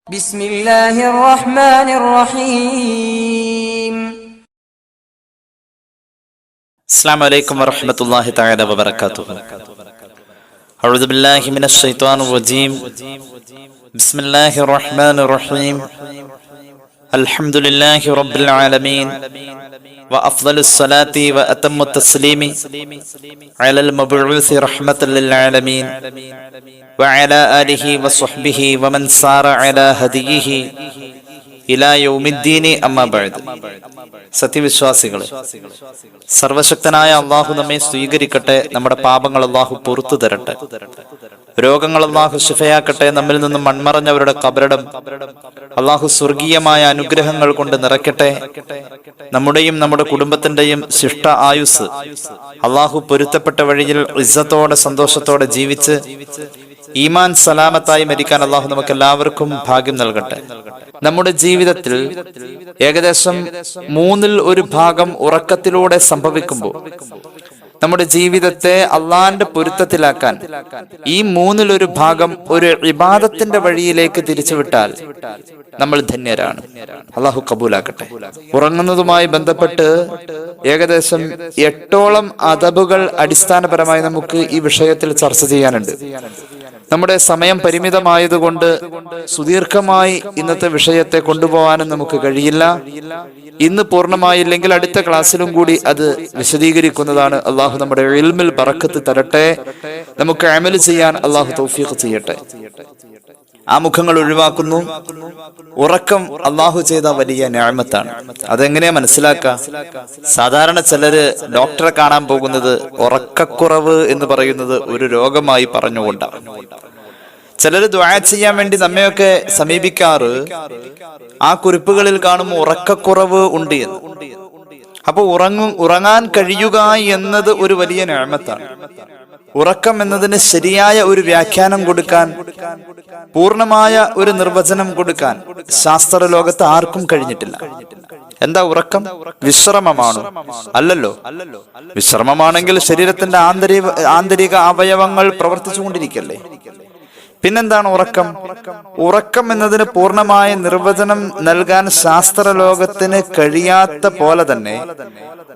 بسم الله الرحمن الرحيم. السلام عليكم ورحمة الله تعالى وبركاته. أعوذ بالله من الشيطان الرجيم. بسم الله الرحمن الرحيم. الحمد لله رب العالمين وأفضل الصلاة وأتم التسليم على المبعوث رحمة للعالمين وعلى آله وصحبه ومن سار على هديه إلى يوم الدين أما بعد. സത്യവിശ്വാസികളെ, സർവശക്തനായ അള്ളാഹു നമ്മെ സ്വീകരിക്കട്ടെ. നമ്മുടെ പാപങ്ങൾ അള്ളാഹു പുറത്തു തരട്ടെ. രോഗങ്ങൾ അള്ളാഹു ശിഫയാക്കട്ടെ. നമ്മിൽ നിന്നും മൺമറഞ്ഞവരുടെ ഖബറിടം അള്ളാഹു സ്വർഗീയമായ അനുഗ്രഹങ്ങൾ കൊണ്ട് നിറയ്ക്കട്ടെ. നമ്മുടെയും നമ്മുടെ കുടുംബത്തിന്റെയും ശിഷ്ട ആയുസ് അള്ളാഹു പൊരുത്തപ്പെട്ട വഴിയിൽ ഇസ്സത്തോടെ സന്തോഷത്തോടെ ജീവിച്ച് ഈമാൻ സലാമത്തായി മരിക്കാൻ അള്ളാഹു നമുക്ക് എല്ലാവർക്കും ഭാഗ്യം നൽകട്ടെ. നമ്മുടെ ജീവിതത്തിൽ ഏകദേശം 1/3 ഉറക്കത്തിലൂടെ സംഭവിക്കുമ്പോൾ നമ്മുടെ ജീവിതത്തെ അള്ളാന്റെ പൊരുത്തത്തിലാക്കാൻ ഈ 1/3 ഒരു ഇബാദത്തിന്റെ വഴിയിലേക്ക് തിരിച്ചുവിട്ടാൽ നമ്മൾ ധന്യരാണ്. അള്ളാഹു കബൂലാക്കട്ടെ. ഉറങ്ങുന്നതുമായി ബന്ധപ്പെട്ട് ഏകദേശം 8ഓളം അദബുകൾ അടിസ്ഥാനപരമായി നമുക്ക് ഈ വിഷയത്തിൽ ചർച്ച ചെയ്യാനുണ്ട്. നമ്മുടെ സമയം പരിമിതമായതുകൊണ്ട് സുദീർഘമായി ഇന്നത്തെ വിഷയത്തെ കൊണ്ടുപോകാനും നമുക്ക് കഴിയില്ല. ഇന്ന് പൂർണ്ണമായില്ലെങ്കിൽ അടുത്ത ക്ലാസ്സിലും കൂടി അത് വിശദീകരിക്കുന്നതാണ്. അള്ളാഹു നമ്മുടെ ഇൽമിൽ ബറക്കത്ത് തരട്ടെ. നമുക്ക് അമൽ ചെയ്യാൻ അള്ളാഹു തൗഫീഖ് ചെയ്യട്ടെ. ആ മുഖങ്ങൾ ഒഴിവാക്കുന്നു. ഉറക്കം അള്ളാഹു ചെയ്ത വലിയ നിഅമത്താണ്. അതെങ്ങനെയാ മനസ്സിലാക്കുക? സാധാരണ ചിലര് ഡോക്ടറെ കാണാൻ പോകുന്നത് ഉറക്കക്കുറവ് എന്ന് പറയുന്നത് ഒരു രോഗമായി പറഞ്ഞുകൊണ്ടാണ്. ചിലര് ദുആ ചെയ്യാൻ വേണ്ടി നമ്മയൊക്കെ സമീപിക്കാറ് ആ കുറിപ്പുകളിൽ കാണും ഉറക്കക്കുറവ് ഉണ്ട് എന്ന്. അപ്പൊ ഉറങ്ങാൻ കഴിയുക എന്നത് ഒരു വലിയ നിഅമത്താണ്. ഉറക്കം എന്നതിന് ശരിയായ ഒരു വ്യാഖ്യാനം കൊടുക്കാൻ, പൂർണ്ണമായ ഒരു നിർവചനം കൊടുക്കാൻ ശാസ്ത്ര ലോകത്ത് ആർക്കും കഴിഞ്ഞിട്ടില്ല. എന്താ ഉറക്കം? വിശ്രമമാണോ? അല്ലല്ലോ. വിശ്രമമാണെങ്കിൽ ശരീരത്തിന്റെ ആന്തരിക അവയവങ്ങൾ പ്രവർത്തിച്ചുകൊണ്ടിരിക്കല്ലേ. പിന്നെന്താണ് ഉറക്കം? ഉറക്കം എന്നതിന് പൂർണ്ണമായ നിർവചനം നൽകാൻ ശാസ്ത്ര ലോകത്തിന് കഴിയാത്ത പോലെ തന്നെ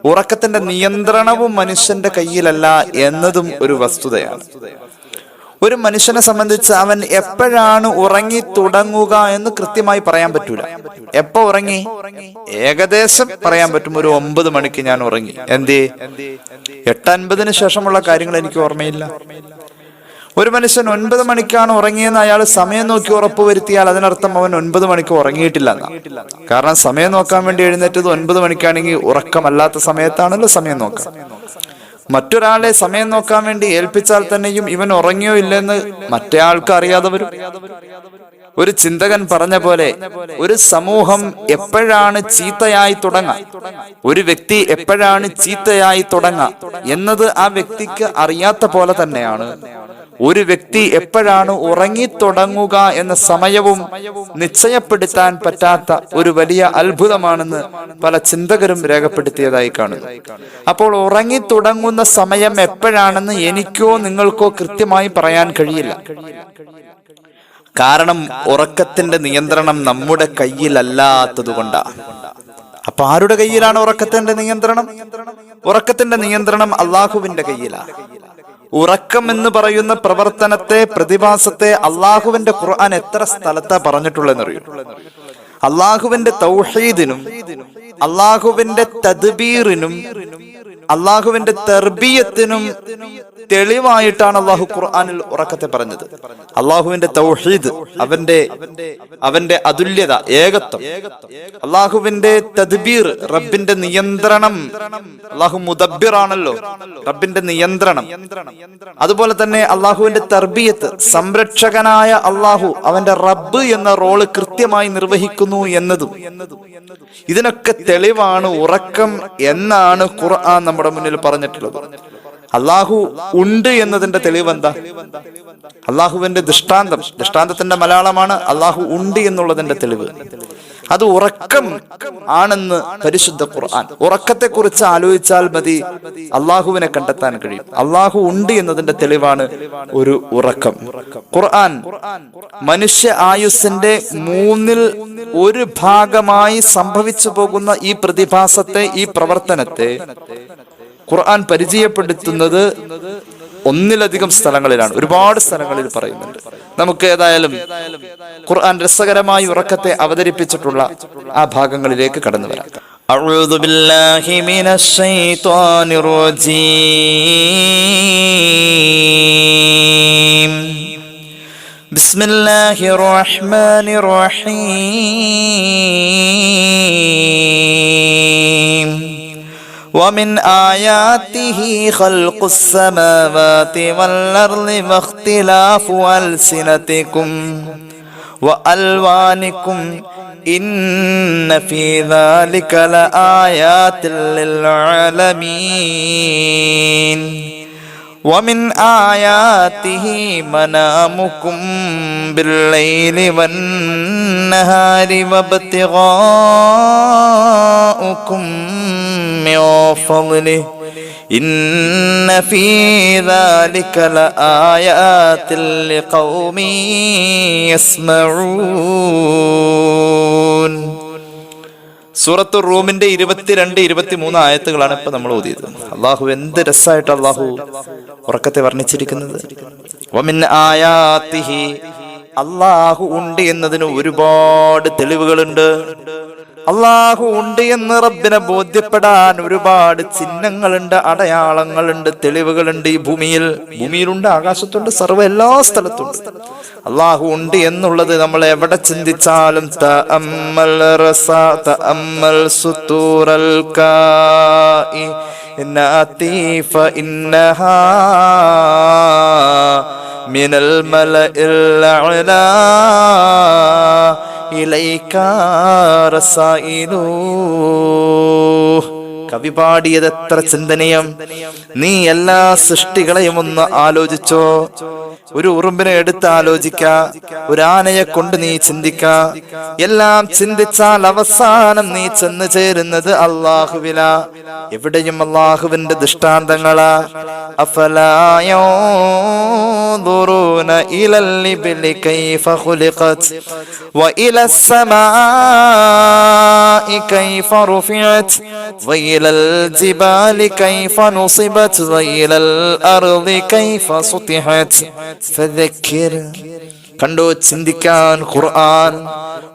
ഉറക്കത്തിന്റെ നിയന്ത്രണവും മനുഷ്യന്റെ കയ്യിലല്ല എന്നതും ഒരു വസ്തുതയാണ്. ഒരു മനുഷ്യനെ സംബന്ധിച്ച് അവൻ എപ്പോഴാണ് ഉറങ്ങി തുടങ്ങുക എന്ന് കൃത്യമായി പറയാൻ പറ്റൂല. എപ്പോ ഉറങ്ങി ഏകദേശം പറയാൻ പറ്റും. ഒരു 9 മണിക്ക് ഞാൻ ഉറങ്ങി. എന്തേ? 8:50 ശേഷമുള്ള കാര്യങ്ങൾ എനിക്ക് ഓർമ്മയില്ല. ഒരു മനുഷ്യൻ 9 മണിക്കാണ് ഉറങ്ങിയെന്ന് അയാൾ സമയം നോക്കി ഉറപ്പുവരുത്തിയാൽ അതിനർത്ഥം അവൻ 9 മണിക്ക് ഉറങ്ങിയിട്ടില്ല എന്നാണ്. കാരണം സമയം നോക്കാൻ വേണ്ടി എഴുന്നേറ്റത് 9 മണിക്കാണെങ്കിൽ ഉറക്കമല്ലാത്ത സമയത്താണല്ലോ സമയം നോക്കാം. മറ്റൊരാളെ സമയം നോക്കാൻ വേണ്ടി ഏൽപ്പിച്ചാൽ തന്നെയും ഇവൻ ഉറങ്ങിയോ ഇല്ലെന്ന് മറ്റേ ആൾക്ക് അറിയാതെ വരും. ഒരു ചിന്തകൻ പറഞ്ഞ പോലെ ഒരു സമൂഹം എപ്പോഴാണ് ചീത്തയായി തുടങ്ങുക, ഒരു വ്യക്തി എപ്പോഴാണ് ചീത്തയായി തുടങ്ങുക എന്നത് ആ വ്യക്തിക്ക് അറിയാത്ത പോലെ തന്നെയാണ് ഒരു വ്യക്തി എപ്പോഴാണ് ഉറങ്ങിത്തുടങ്ങുക എന്ന സമയവും നിശ്ചയപ്പെടുത്താൻ പറ്റാത്ത ഒരു വലിയ അത്ഭുതമാണെന്ന് പല ചിന്തകരും രേഖപ്പെടുത്തിയതായി കാണുന്നു. അപ്പോൾ ഉറങ്ങിത്തുടങ്ങുന്ന സമയം എപ്പോഴാണെന്ന് എനിക്കോ നിങ്ങൾക്കോ കൃത്യമായി പറയാൻ കഴിയില്ല. കാരണം ഉറക്കത്തിന്റെ നിയന്ത്രണം നമ്മുടെ കയ്യിലല്ലാത്തത് കൊണ്ടാണ്. അപ്പൊ ആരുടെ കയ്യിലാണ് ഉറക്കത്തിന്റെ നിയന്ത്രണം? ഉറക്കത്തിന്റെ നിയന്ത്രണം അള്ളാഹുവിന്റെ കയ്യിലാണ്. ഉറക്കം എന്ന് പറയുന്ന പ്രവർത്തനത്തെ, പ്രതിഭാസത്തെ അള്ളാഹുവിന്റെ ഖുർആൻ എത്ര സ്ഥലത്താ പറഞ്ഞിട്ടുള്ളതെന്നറിയോ? അള്ളാഹുവിന്റെ തൗഹീദിനും അള്ളാഹുവിന്റെ തദ്ബീറിനും അള്ളാഹുവിന്റെ തർബിയത്തിനും തെളിവായിട്ടാണ് അള്ളാഹു ഖുർആനിൽ ഉറക്കത്തെ പറഞ്ഞത്. അള്ളാഹുവിന്റെ തൗഹീദ്, അവന്റെ അതുല്യത, ഏകത്വം, അള്ളാഹുവിന്റെ തദ്ബീർ, റബ്ബിന്റെ നിയന്ത്രണം. അള്ളാഹു മുദബ്ബിറാണല്ലോ, റബ്ബിന്റെ നിയന്ത്രണം. അതുപോലെ തന്നെ അള്ളാഹുവിന്റെ തർബിയത്ത്, സംരക്ഷകനായ അള്ളാഹു അവന്റെ റബ്ബ് എന്ന റോള് കൃത്യമായി നിർവഹിക്കുന്നു എന്നതും ഇതിനൊക്കെ തെളിവാണ് ഉറക്കം എന്നാണ് ഖുർആൻ നമ്മുടെ മുന്നിൽ പറഞ്ഞിട്ടുള്ളത്. അള്ളാഹു ഉണ്ട് എന്നതിന്റെ തെളിവ് എന്താ? അള്ളാഹുവിന്റെ ദൃഷ്ടാന്തത്തിന്റെ മലയാളമാണ് അള്ളാഹു ഉണ്ട് എന്നുള്ളതിന്റെ തെളിവ്. അത് ഉറക്കം ആണെന്ന് പരിശുദ്ധ ഖുർആൻ. ഉറക്കത്തെ കുറിച്ച് ആലോചിച്ചാൽ മതി അള്ളാഹുവിനെ കണ്ടെത്താൻ കഴിയും. അള്ളാഹു ഉണ്ട് എന്നതിന്റെ തെളിവാണ് ഒരു ഉറക്കം. ഖുർആൻ മനുഷ്യ ആയുസ്സിന്റെ 1/3 ഭാഗമായി സംഭവിച്ചു പോകുന്ന ഈ പ്രതിഭാസത്തെ, ഈ പ്രവർത്തനത്തെ ഖുർആൻ പരിചയപ്പെടുത്തുന്നത് 1-ലധികം സ്ഥലങ്ങളിലാണ്. ഒരുപാട് സ്ഥലങ്ങളിൽ പറയുന്നുണ്ട്. നമുക്ക് ഏതായാലും ഖുർആൻ രസകരമായി ഉറക്കത്തെ അവതരിപ്പിച്ചിട്ടുള്ള ആ ഭാഗങ്ങളിലേക്ക് കടന്നു വരാം. അഊദു ബില്ലാഹി മിനശ് ശൈത്വാനിർ റജീം. ബിസ്മില്ലാഹിർ റഹ്മാനിർ റഹീം. ومن آياته خلق السماوات والأرض واختلاف ألسنتكم وألوانكم إن في ذلك لآيات للعالمين ومن آياته منامكم بالليل والنهار وابتغاؤكم من فضله إن في ذلك لآيات لقوم يسمعون. സൂറത്തു റൂമിന്റെ 22-23 ആയത്തുകളാണ് ഇപ്പൊ നമ്മൾ ഓതിയത്. അള്ളാഹു എന്ത് രസമായിട്ട് അള്ളാഹു ഉറക്കത്തെ വർണ്ണിച്ചിരിക്കുന്നത്. വമിൻ ആയാതിഹി, അള്ളാഹു ഉണ്ട് എന്നതിന് ഒരുപാട് തെളിവുകളുണ്ട്. അള്ളാഹു ഉണ്ട് എന്ന് റബ്ബിനെ ബോധ്യപ്പെടാൻ ഒരുപാട് ചിഹ്നങ്ങളുണ്ട്, അടയാളങ്ങളുണ്ട്, തെളിവുകളുണ്ട്. ഈ ഭൂമിയിലുണ്ട്, ആകാശത്തുണ്ട്, സർവ്വ എല്ലാ സ്ഥലത്തുണ്ട്. അള്ളാഹു ഉണ്ട് എന്നുള്ളത് നമ്മൾ എവിടെ ചിന്തിച്ചാലും തഅമ്മൽ സുതൂറൽ കാഇനാതി ഫഇന്നഹാ മിനൽ മലഇൽ അഅ്ലാ ഇലൈക റസൈലു. കവി പാടിയത് എത്ര ചിന്തനീയം. നീ എല്ലാ സൃഷ്ടികളെയും ഒന്ന് ആലോചിച്ചോ. ഒരു ഉറുമ്പിനെ എടുത്ത് ആലോചിക്ക, ഒരു ആനയെ കൊണ്ട് നീ ചിന്തിക്ക. എല്ലാം ചിന്തിച്ചാൽ അവസാനം നീ ചെന്ന് ചേരുന്നത് അള്ളാഹുവില. എവിടെയും അള്ളാഹുവിന്റെ ദൃഷ്ടാന്തങ്ങളാ. അഫലാ യൻദുറൂന ഇലൽ ഇബ്ലി കൈഫ ഖുലിഖത് വഇലസ് സമാഇ കൈഫ റുഫിഅത് വഇലൽ ജിബാലി കൈഫ നുസിബത് വഇലൽ അർളി കൈഫ സുതിഹത് ഫദക്കിർ. കണ്ടോ, ചിന്തിക്കാൻ ഖുർആൻ.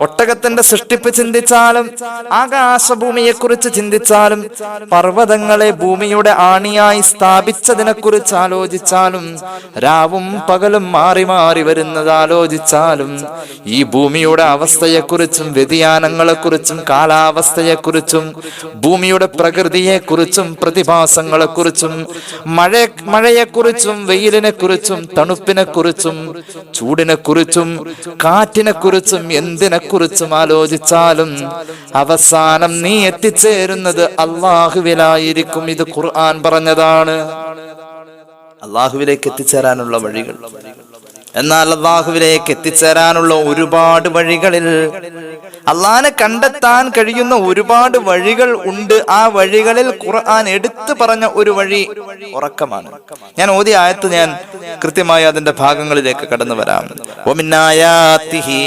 ഒട്ടകത്തിന്റെ സൃഷ്ടിപ്പ് ചിന്തിച്ചാലും, ആകാശഭൂമിയെ കുറിച്ച് ചിന്തിച്ചാലും, പർവ്വതങ്ങളെ ഭൂമിയുടെ ആണിയായി സ്ഥാപിച്ചതിനെ കുറിച്ച് ആലോചിച്ചാലും, രാവും പകലും മാറി മാറി വരുന്നത് ആലോചിച്ചാലും, ഈ ഭൂമിയുടെ അവസ്ഥയെക്കുറിച്ചും വ്യതിയാനങ്ങളെക്കുറിച്ചും കാലാവസ്ഥയെക്കുറിച്ചും ഭൂമിയുടെ പ്രകൃതിയെക്കുറിച്ചും പ്രതിഭാസങ്ങളെക്കുറിച്ചും മഴയെക്കുറിച്ചും വെയിലിനെ കുറിച്ചും തണുപ്പിനെ കുറിച്ചും ചൂടിനെ കുറിച്ചും കാറ്റിനെ കുറിച്ചും എന്തിനെക്കുറിച്ചും ആലോചിച്ചാലും അവസാനം നീ എത്തിച്ചേരുന്നത് അള്ളാഹുവിലായിരിക്കും. ഇത് ഖുർആൻ പറഞ്ഞതാണ്. അള്ളാഹുവിലേക്ക് എത്തിച്ചേരാനുള്ള വഴികൾ. എന്നാൽ അള്ളാഹുവിലേക്ക് എത്തിച്ചേരാനുള്ള ഒരുപാട് വഴികളിൽ അള്ളാഹിനെ കണ്ടെത്താൻ കഴിയുന്ന ഒരുപാട് വഴികൾ ഉണ്ട്. ആ വഴികളിൽ ഖുർആൻ എടുത്തു പറഞ്ഞ ഒരു വഴി ഉറക്കമാണ്. ഞാൻ ഓതിയ ആയത്ത് ഞാൻ കൃത്യമായി അതിന്റെ ഭാഗങ്ങളിലേക്ക് കടന്നു വരാം. വമിന്നായാതിഹി,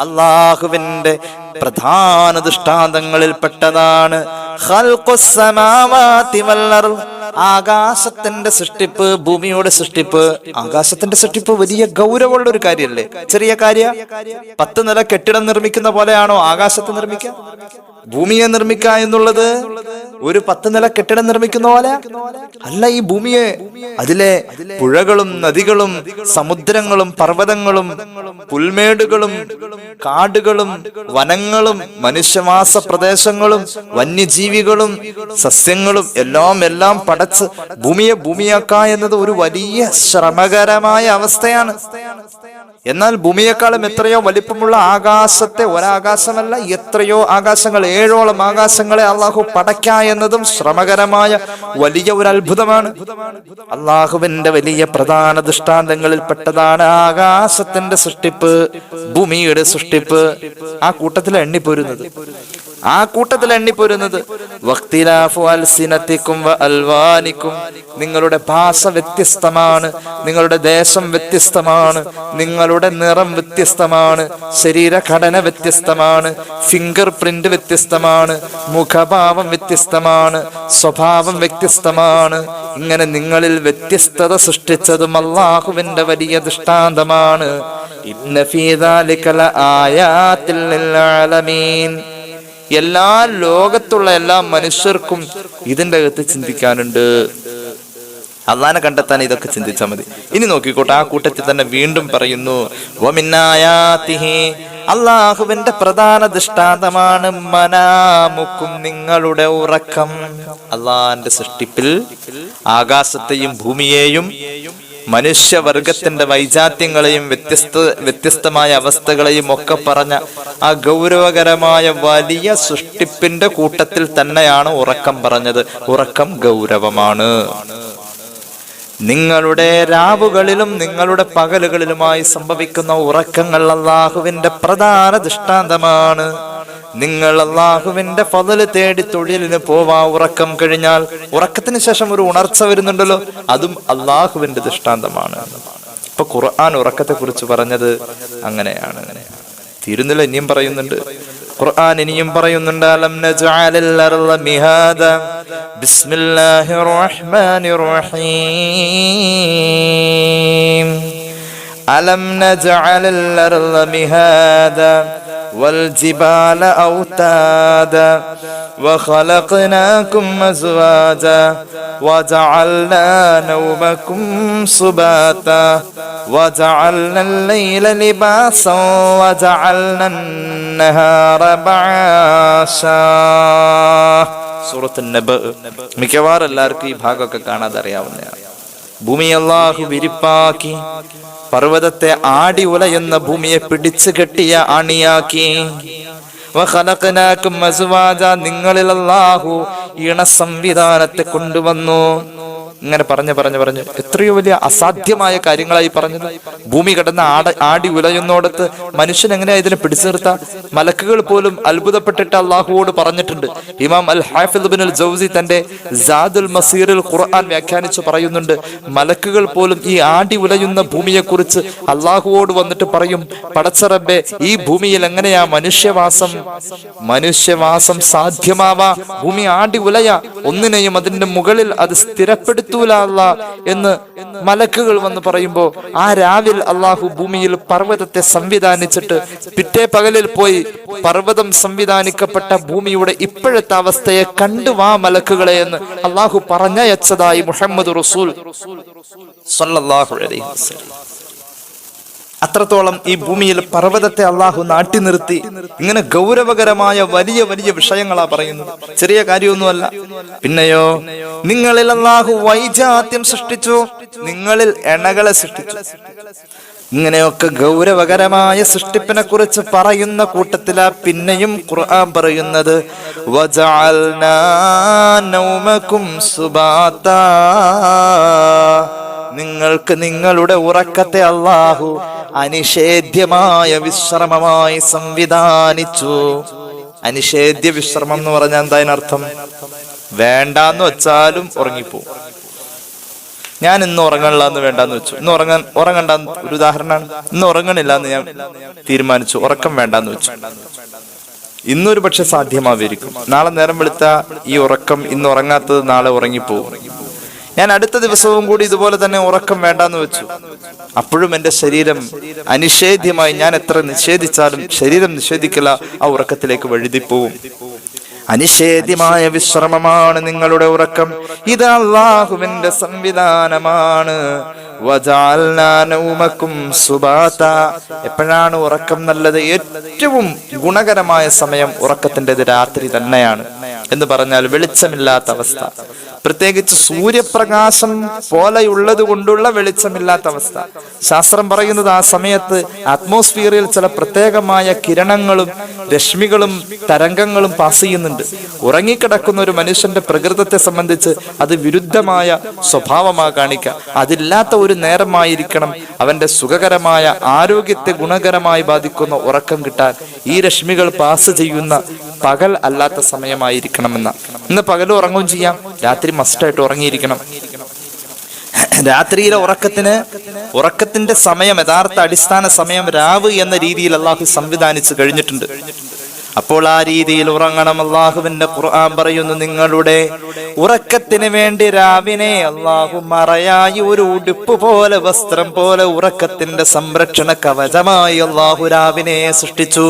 അള്ളാഹുവിന്റെ പ്രധാന ദൃഷ്ടാന്തങ്ങളിൽ പെട്ടതാണ് ഖൽഖുസ് സമാവാതി വൽ അർദ്, ആകാശത്തിന്റെ സൃഷ്ടിപ്പ്, ഭൂമിയുടെ സൃഷ്ടിപ്പ്. ആകാശത്തിന്റെ സൃഷ്ടിപ്പ് വലിയ ഗൗരവമുള്ള ഒരു കാര്യമല്ലേ, ചെറിയ കാര്യ? 10 നില കെട്ടിടം നിർമ്മിക്കുന്ന പോലെയാണോ ആകാശത്ത് നിർമ്മിക്കുക? ഭൂമിയെ നിർമ്മിക്കുക എന്നുള്ളത് ഒരു 10 നില കെട്ടിടം നിർമ്മിക്കുന്ന പോലെ അല്ല. ഈ ഭൂമിയെ, അതിലെ പുഴകളും നദികളും സമുദ്രങ്ങളും പർവ്വതങ്ങളും പുൽമേടുകളും കാടുകളും വനങ്ങളും മനുഷ്യവാസ പ്രദേശങ്ങളും വന്യജീവികളും സസ്യങ്ങളും എല്ലാം പടച്ച് ഭൂമിയെ ഭൂമിയാക്ക എന്നത് ഒരു വലിയ ശ്രമകരമായ അവസ്ഥയാണ്. എന്നാൽ ഭൂമിയെക്കാളും എത്രയോ വലിപ്പമുള്ള ആകാശത്തെ, ഒരാകാശമല്ല എത്രയോ ആകാശങ്ങൾ, 7ഓളം ആകാശങ്ങളെ അള്ളാഹു പടയ്ക്ക എന്നതും ശ്രമകരമായ വലിയ ഒരു അത്ഭുതമാണ്. അള്ളാഹുവിന്റെ വലിയ പ്രധാന ദൃഷ്ടാന്തങ്ങളിൽ പെട്ടതാണ് ആകാശത്തിന്റെ സൃഷ്ടിപ്പ്, ഭൂമിയുടെ സൃഷ്ടിപ്പ്. ആ കൂട്ടത്തിൽ എണ്ണിപ്പോരുന്നത് വഖ്തിലാഫു അൽസിനതികും വ അൽവാനികും, നിങ്ങളുടെ ഭാഷ വ്യത്യസ്തമാണ്, നിങ്ങളുടെ ദേശം വ്യത്യസ്തമാണ്, നിങ്ങളുടെ നിറം വ്യത്യസ്തമാണ്, ശരീരഘടന വ്യത്യസ്തമാണ്, ഫിംഗർ പ്രിന്റ് വ്യത്യസ്തമാണ്, മുഖഭാവം വ്യത്യസ്തമാണ്, സ്വഭാവം വ്യത്യസ്തമാണ്. ഇങ്ങനെ നിങ്ങളിൽ വ്യത്യസ്തത സൃഷ്ടിച്ചതും അല്ലാഹുവിന്റെ വലിയ ദൃഷ്ടാന്തമാണ്. ഇന്ന ഫീ ദാലിക ലആയാതിൽ ലിൽആലമീൻ, എല്ലാ ലോകത്തുള്ള എല്ലാ മനുഷ്യർക്കും ഇതിന്റെ അകത്ത് ചിന്തിക്കാനുണ്ട്. അള്ളാനെ കണ്ടെത്താൻ ഇതൊക്കെ ചിന്തിച്ചാൽ മതി. ഇനി നോക്കിക്കോട്ടെ, ആ കൂട്ടത്തിൽ തന്നെ വീണ്ടും പറയുന്നു, വമിന്നായാതിഹി, അള്ളാഹുവിന്റെ പ്രധാന ദൃഷ്ടാന്തമാണ് മനാമുക്കും, നിങ്ങളുടെ ഉറക്കം. അള്ളാന്റെ സൃഷ്ടിപ്പിൽ ആകാശത്തെയും ഭൂമിയെയും മനുഷ്യവർഗത്തിന്റെ വൈജാത്യങ്ങളെയും വ്യത്യസ്തമായ അവസ്ഥകളെയും ഒക്കെ പറഞ്ഞ ആ ഗൗരവകരമായ വലിയ സൃഷ്ടിപ്പിന്റെ കൂട്ടത്തിൽ തന്നെയാണ് ഉറക്കം പറഞ്ഞത്. ഉറക്കം ഗൗരവമാണ്. നിങ്ങളുടെ രാവുകളിലും നിങ്ങളുടെ പകലുകളിലുമായി സംഭവിക്കുന്ന ഉറക്കങ്ങൾ അല്ലാഹുവിന്റെ പ്രധാന ദൃഷ്ടാന്തമാണ്. നിങ്ങൾ അല്ലാഹുവിന്റെ ഫള് തേടി തൊഴിലിന് പോവാ, ഉറക്കം കഴിഞ്ഞാൽ ഉറക്കത്തിന് ശേഷം ഒരു ഉണർച്ച വരുന്നുണ്ടല്ലോ, അതും അല്ലാഹുവിന്റെ ദൃഷ്ടാന്തമാണ്. ഇപ്പൊ ഖുർആൻ ഉറക്കത്തെ കുറിച്ച് പറഞ്ഞത് അങ്ങനെയാണ്. തീരുന്നില്ല, ഇനിയും പറയുന്നുണ്ട്. ഖുർആൻ ഇനിയും പറയുന്നുണ്ട്, അലം നജഅലിൽ അർള മിഹാദ, ബിസ്മില്ലാഹിർ റഹ്മാനിർ റഹീം, അലം നജഅലിൽ അർള മിഹാദ والجبال أوتادا وخلقناكم أزواجا وجعلنا نومكم سباتا وجعلنا الليل لباسا وجعلنا النهار معاشا. സൂറത്ത് നബ മിക്കവാറും എല്ലാവർക്കും ഈ ഭാഗമൊക്കെ കാണാതെ അറിയാവുന്നതാണ്. ഭൂമി അല്ലാഹു വിരിപ്പാക്കി, പർവ്വതത്തെ ആടി ഉലയുന്ന ഭൂമിയെ പിടിച്ചു കെട്ടിയ അണിയാക്കി. വഖലഖനാകും അസ്വാജ, നിങ്ങളിൽ അല്ലാഹു ഇണ സംവിധാനത്തെ കൊണ്ടുവന്നു. ഇങ്ങനെ പറഞ്ഞു എത്രയോ വലിയ അസാധ്യമായ കാര്യങ്ങളായി പറഞ്ഞത്. ഭൂമി കിടന്ന് ആടി ഉലയുന്നോടത്ത് മനുഷ്യൻ എങ്ങനെയാ ഇതിനെ പിടിച്ചു നിർത്താ? മലക്കുകൾ പോലും അത്ഭുതപ്പെട്ടിട്ട് അള്ളാഹുവോട് പറഞ്ഞിട്ടുണ്ട്. ഇമാം അൽ ഹാഫിദ് ഇബ്നുൽ ജൗസി തന്റെ സാദുൽ മസീറിൽ ഖുർആൻ വ്യാഖ്യാനിച്ചു പറയുന്നുണ്ട്, മലക്കുകൾ പോലും ഈ ആടി ഉലയുന്ന ഭൂമിയെ കുറിച്ച് അള്ളാഹുവോട് വന്നിട്ട് പറയും, പടച്ച റബ്ബേ, ഈ ഭൂമിയിൽ എങ്ങനെയാ മനുഷ്യവാസം സാധ്യമാവാ? ഭൂമി ആടി ഉലയ, ഒന്നിനെയും അതിന്റെ മുകളിൽ അത് സ്ഥിരപ്പെടുത്തൂല എന്ന് മലക്കുകൾ വന്ന് പറയുമ്പോ, ആ രാവിൽ അള്ളാഹു ഭൂമിയിൽ പർവ്വതത്തെ സംവിധാനിച്ചിട്ട് പിറ്റേ പകലിൽ പോയി പർവ്വതം സംവിധാനിക്കപ്പെട്ട ഭൂമിയുടെ ഇപ്പോഴത്തെ അവസ്ഥയെ കണ്ടുവാ മലക്കുകളെ എന്ന് അള്ളാഹു പറഞ്ഞയച്ചതായി മുഹമ്മദ് റസൂൽ സ്വല്ലല്ലാഹു അലൈഹി വസല്ലം. അത്രത്തോളം ഈ ഭൂമിയിൽ പർവ്വതത്തെ അള്ളാഹു നാട്ടി നിർത്തി. ഇങ്ങനെ ഗൗരവകരമായ വലിയ വലിയ വിഷയങ്ങളാ പറയുന്നത്, ചെറിയ കാര്യമൊന്നുമല്ല. പിന്നെയോ, നിങ്ങളിൽ അള്ളാഹു വൈജാത്യം സൃഷ്ടിച്ചു, നിങ്ങളിൽ എണകളെ സൃഷ്ടിച്ചു. ഇങ്ങനെയൊക്കെ ഗൗരവകരമായ സൃഷ്ടിപ്പിനെ കുറിച്ച് പറയുന്ന കൂട്ടത്തിലാ പിന്നെയും ഖുർആൻ പറയുന്നത്, വജഅൽനാ നൗമകും സുബാതാ, നിങ്ങൾക്ക് നിങ്ങളുടെ ഉറക്കത്തെ അല്ലാഹു അനിഷേധ്യമായ വിശ്രമമായി സംവിധാനിച്ചു. അനിഷേധ്യ വിശ്രമം എന്ന് പറഞ്ഞാൽ എന്താ അതിനർത്ഥം? വേണ്ടാന്ന് വെച്ചാലും ഉറങ്ങിപ്പോവും. ഞാൻ ഇന്ന് ഉറങ്ങണില്ല എന്ന് വേണ്ടാന്ന് വെച്ചു, ഇന്ന് ഉറങ്ങണ്ട ഒരു ഉദാഹരണമാണ്. ഇന്ന് ഉറങ്ങണില്ല എന്ന് ഞാൻ തീരുമാനിച്ചു, ഉറക്കം വേണ്ടാന്ന് വെച്ചു. ഇന്നൊരു പക്ഷെ സാധ്യമായിരിക്കും, നാളെ നേരം വെളുത്ത ഈ ഉറക്കം ഇന്ന് ഉറങ്ങാത്തത് നാളെ ഉറങ്ങിപ്പോവും. ഞാൻ അടുത്ത ദിവസവും കൂടി ഇതുപോലെ തന്നെ ഉറക്കം വേണ്ടാന്ന് വെച്ചു. അപ്പോഴും എന്റെ ശരീരം അനിഷേധ്യമായി, ഞാൻ എത്ര നിഷേധിച്ചാലും ശരീരം നിഷേധിക്കില്ല, ആ ഉറക്കത്തിലേക്ക് വഴുതിപ്പോവും. അനിഷേധ്യമായ വിശ്രമമാണ് നിങ്ങളുടെ ഉറക്കം. ഇത് അല്ലാഹുവിന്റെ സംവിധാനമാണ്. വജഅൽനാ നൗമകും സുബാതാ, എപ്പോഴാണ് ഉറക്കം നല്ലത്? ഏറ്റവും ഗുണകരമായ സമയം ഉറക്കത്തിൻ്റെത് രാത്രി തന്നെയാണ്. എന്ന് പറഞ്ഞാൽ വെളിച്ചമില്ലാത്ത അവസ്ഥ, പ്രത്യേകിച്ച് സൂര്യപ്രകാശം പോലെയുള്ളത് കൊണ്ടുള്ള വെളിച്ചമില്ലാത്ത അവസ്ഥ. ശാസ്ത്രം പറയുന്നത് ആ സമയത്ത് അറ്റ്മോസ്ഫിയറിൽ ചില പ്രത്യേകമായ കിരണങ്ങളും രശ്മികളും തരംഗങ്ങളും പാസ് ചെയ്യുന്നുണ്ട്. ഉറങ്ങിക്കിടക്കുന്ന ഒരു മനുഷ്യന്റെ പ്രകൃതത്തെ സംബന്ധിച്ച് അത് വിരുദ്ധമായ സ്വഭാവമാണ് കാണിക്കുക. അതില്ലാത്ത ഒരു നേരമായിരിക്കണം അവന്റെ സുഖകരമായ ആരോഗ്യത്തെ ഗുണകരമായി ബാധിക്കുന്ന ഉറക്കം കിട്ടാൻ ഈ രശ്മികൾ പാസ് ചെയ്യുന്ന പകൽ അല്ലാത്ത സമയമായിരിക്കണമെന്ന. ഇന്ന് പകൽ ഉറങ്ങുകയും ചെയ്യാം, രാത്രി മസ്റ്റായിട്ട് ഉറങ്ങിയിരിക്കണം. രാത്രിയിലെ ഉറക്കത്തിന്റെ സമയം, യഥാർത്ഥ അടിസ്ഥാന സമയം രാവ് എന്ന രീതിയിൽ അള്ളാഹു സംവിധാനിച്ചു കഴിഞ്ഞിട്ടുണ്ട്. അപ്പോൾ ആ രീതിയിൽ ഉറങ്ങണം. അള്ളാഹുവിന്റെ ഖുർആൻ പറയുന്നു, നിങ്ങളുടെ ഉറക്കത്തിന് വേണ്ടി രാവിനെ അള്ളാഹു മറയായി ഒരു ഉടുപ്പ് പോലെ, വസ്ത്രം പോലെ, ഉറക്കത്തിന്റെ സംരക്ഷണ കവചമായി അള്ളാഹു രാവിനെ സൃഷ്ടിച്ചു.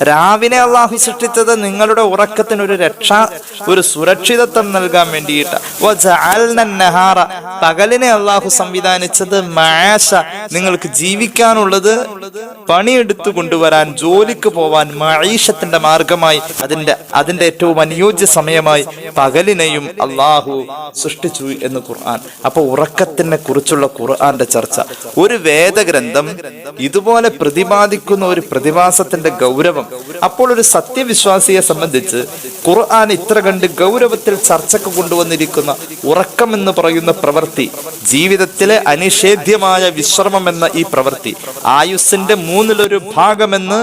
രാവിനെ അള്ളാഹു സൃഷ്ടിച്ചത് നിങ്ങളുടെ ഉറക്കത്തിന് ഒരു രക്ഷ, ഒരു സുരക്ഷിതത്വം നൽകാൻ വേണ്ടിയിട്ട്. പകലിനെ അള്ളാഹു സംവിധാനിച്ചത് മആശ, നിങ്ങൾക്ക് ജീവിക്കാനുള്ളത് പണിയെടുത്തു കൊണ്ടുവരാൻ, ജോലിക്ക് പോവാൻ, മഈശത്തിന്റെ മാർഗമായി, അതിന്റെ ഏറ്റവും അനുയോജ്യ സമയമായി പകലിനെയും അള്ളാഹു സൃഷ്ടിച്ചു എന്ന് ഖുർആൻ. അപ്പൊ ഉറക്കത്തിനെ കുറിച്ചുള്ള ഖുർആന്റെ ചർച്ച, ഒരു വേദഗ്രന്ഥം ഇതുപോലെ പ്രതിപാദിക്കുന്ന ഒരു പ്രതിഭാസത്തിന്റെ ഗൗരവം. അപ്പോൾ ഒരു സത്യവിശ്വാസിയെ സംബന്ധിച്ച് ഖുർആൻ ഇത്ര കണ്ട് ഗൗരവത്തിൽ ചർച്ചക്ക് കൊണ്ടുവന്നിരിക്കുന്ന ഉറക്കം എന്ന് പറയുന്ന പ്രവൃത്തി, ജീവിതത്തിലെ അനിഷേധ്യമായ വിശ്രമം എന്ന ഈ പ്രവൃത്തി, ആയുസ്സിന്റെ 1/3 ഭാഗമെന്ന്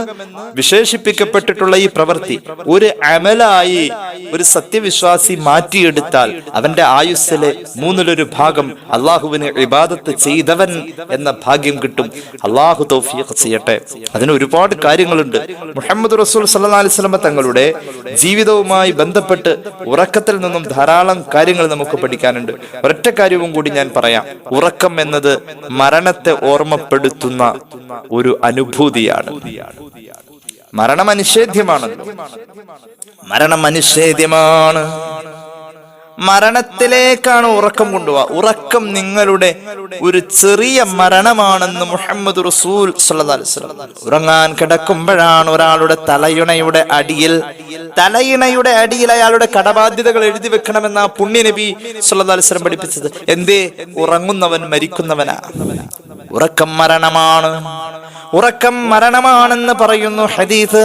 വിശേഷിപ്പിക്കപ്പെട്ടിട്ടുള്ള ഈ പ്രവൃത്തി ഒരു അമലായി ഒരു സത്യവിശ്വാസി മാറ്റിയെടുത്താൽ അവന്റെ ആയുസ്സിലെ 1/3 ഭാഗം അള്ളാഹുവിന് ഇബാദത്ത് ചെയ്തവൻ എന്ന ഭാഗ്യം കിട്ടും. അള്ളാഹു തൗഫീഖ് ചെയ്യട്ടെ. അതിന് ഒരുപാട് കാര്യങ്ങളുണ്ട്. മുഹമ്മദ് റസൂൽ സല്ലല്ലാഹു അലൈഹി വസല്ലം തങ്ങളുടെ ജീവിതവുമായി ബന്ധപ്പെട്ട് ഉറക്കത്തിൽ നിന്നും ധാരാളം കാര്യങ്ങൾ നമുക്ക് പഠിക്കാനുണ്ട്. ഒരൊറ്റ കാര്യവും കൂടി ഞാൻ പറയാം. ഉറക്കം എന്നത് മരണത്തെ ഓർമ്മപ്പെടുത്തുന്ന ഒരു അനുഭൂതിയാണ്. മരണം അനിഷേധ്യമാണ്. മരണത്തിലേക്കാണ് ഉറക്കം കൊണ്ടുപോവുക. ഉറക്കം നിങ്ങളുടെ ഒരു ചെറിയ മരണമാണെന്ന് മുഹമ്മദ് റസൂൽ സല്ലല്ലാഹു അലൈഹി വസല്ലം. ഉറങ്ങാൻ കിടക്കുമ്പോഴാണ് ഒരാളുടെ തലയിണയുടെ അടിയിൽ അയാളുടെ കടബാധ്യതകൾ എഴുതി വെക്കണമെന്ന പുണ്യ നബി സല്ലല്ലാഹു അലൈഹി വസല്ലം പഠിപ്പിച്ചത്. എന്തേ? ഉറങ്ങുന്നവൻ മരിക്കുന്നവനാ. ഉറക്കം മരണമാണെന്ന് പറയുന്നു ഹദീസ്.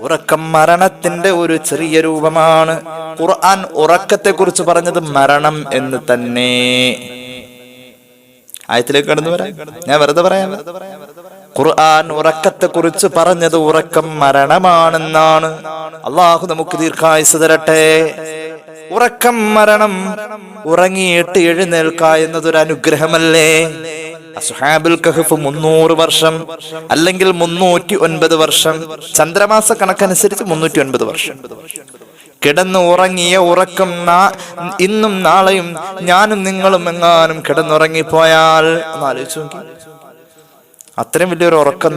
ഉറക്കം മരണത്തിന്റെ ഒരു ചെറിയ രൂപമാണ്. ഖുർആൻ ഉറക്കത്തെ കുറിച്ച് പറഞ്ഞത് മരണം എന്ന് തന്നെ. ആയത്തിലേക്ക് കടന്നു വരാം, ഞാൻ വെറുതെ പറയാം. ഖുർആൻ ഉറക്കത്തെ കുറിച്ച് പറഞ്ഞത് ഉറക്കം മരണമാണെന്നാണ്. അള്ളാഹു നമുക്ക് ദീർഘായുസ്സ് തരട്ടെ. ഉറക്കം മരണം, ഉറങ്ങിയിട്ട് എഴുന്നേൽക്ക എന്നതൊരു അനുഗ്രഹമല്ലേ? അസ്ഹാബുൽ കഹ്ഫ് 300 വർഷം അല്ലെങ്കിൽ 309 വർഷം, ചന്ദ്രമാസ കണക്കനുസരിച്ച് 309 വർഷം കിടന്നു ഉറങ്ങിയ ഉറക്കം ഇന്നും നാളെയും ഞാനും നിങ്ങളും എങ്ങാനും കിടന്നുറങ്ങിപ്പോയാൽ ഒന്ന് ആലോചിച്ചു നോക്കി. അത്രയും വലിയൊരു ഉറക്കം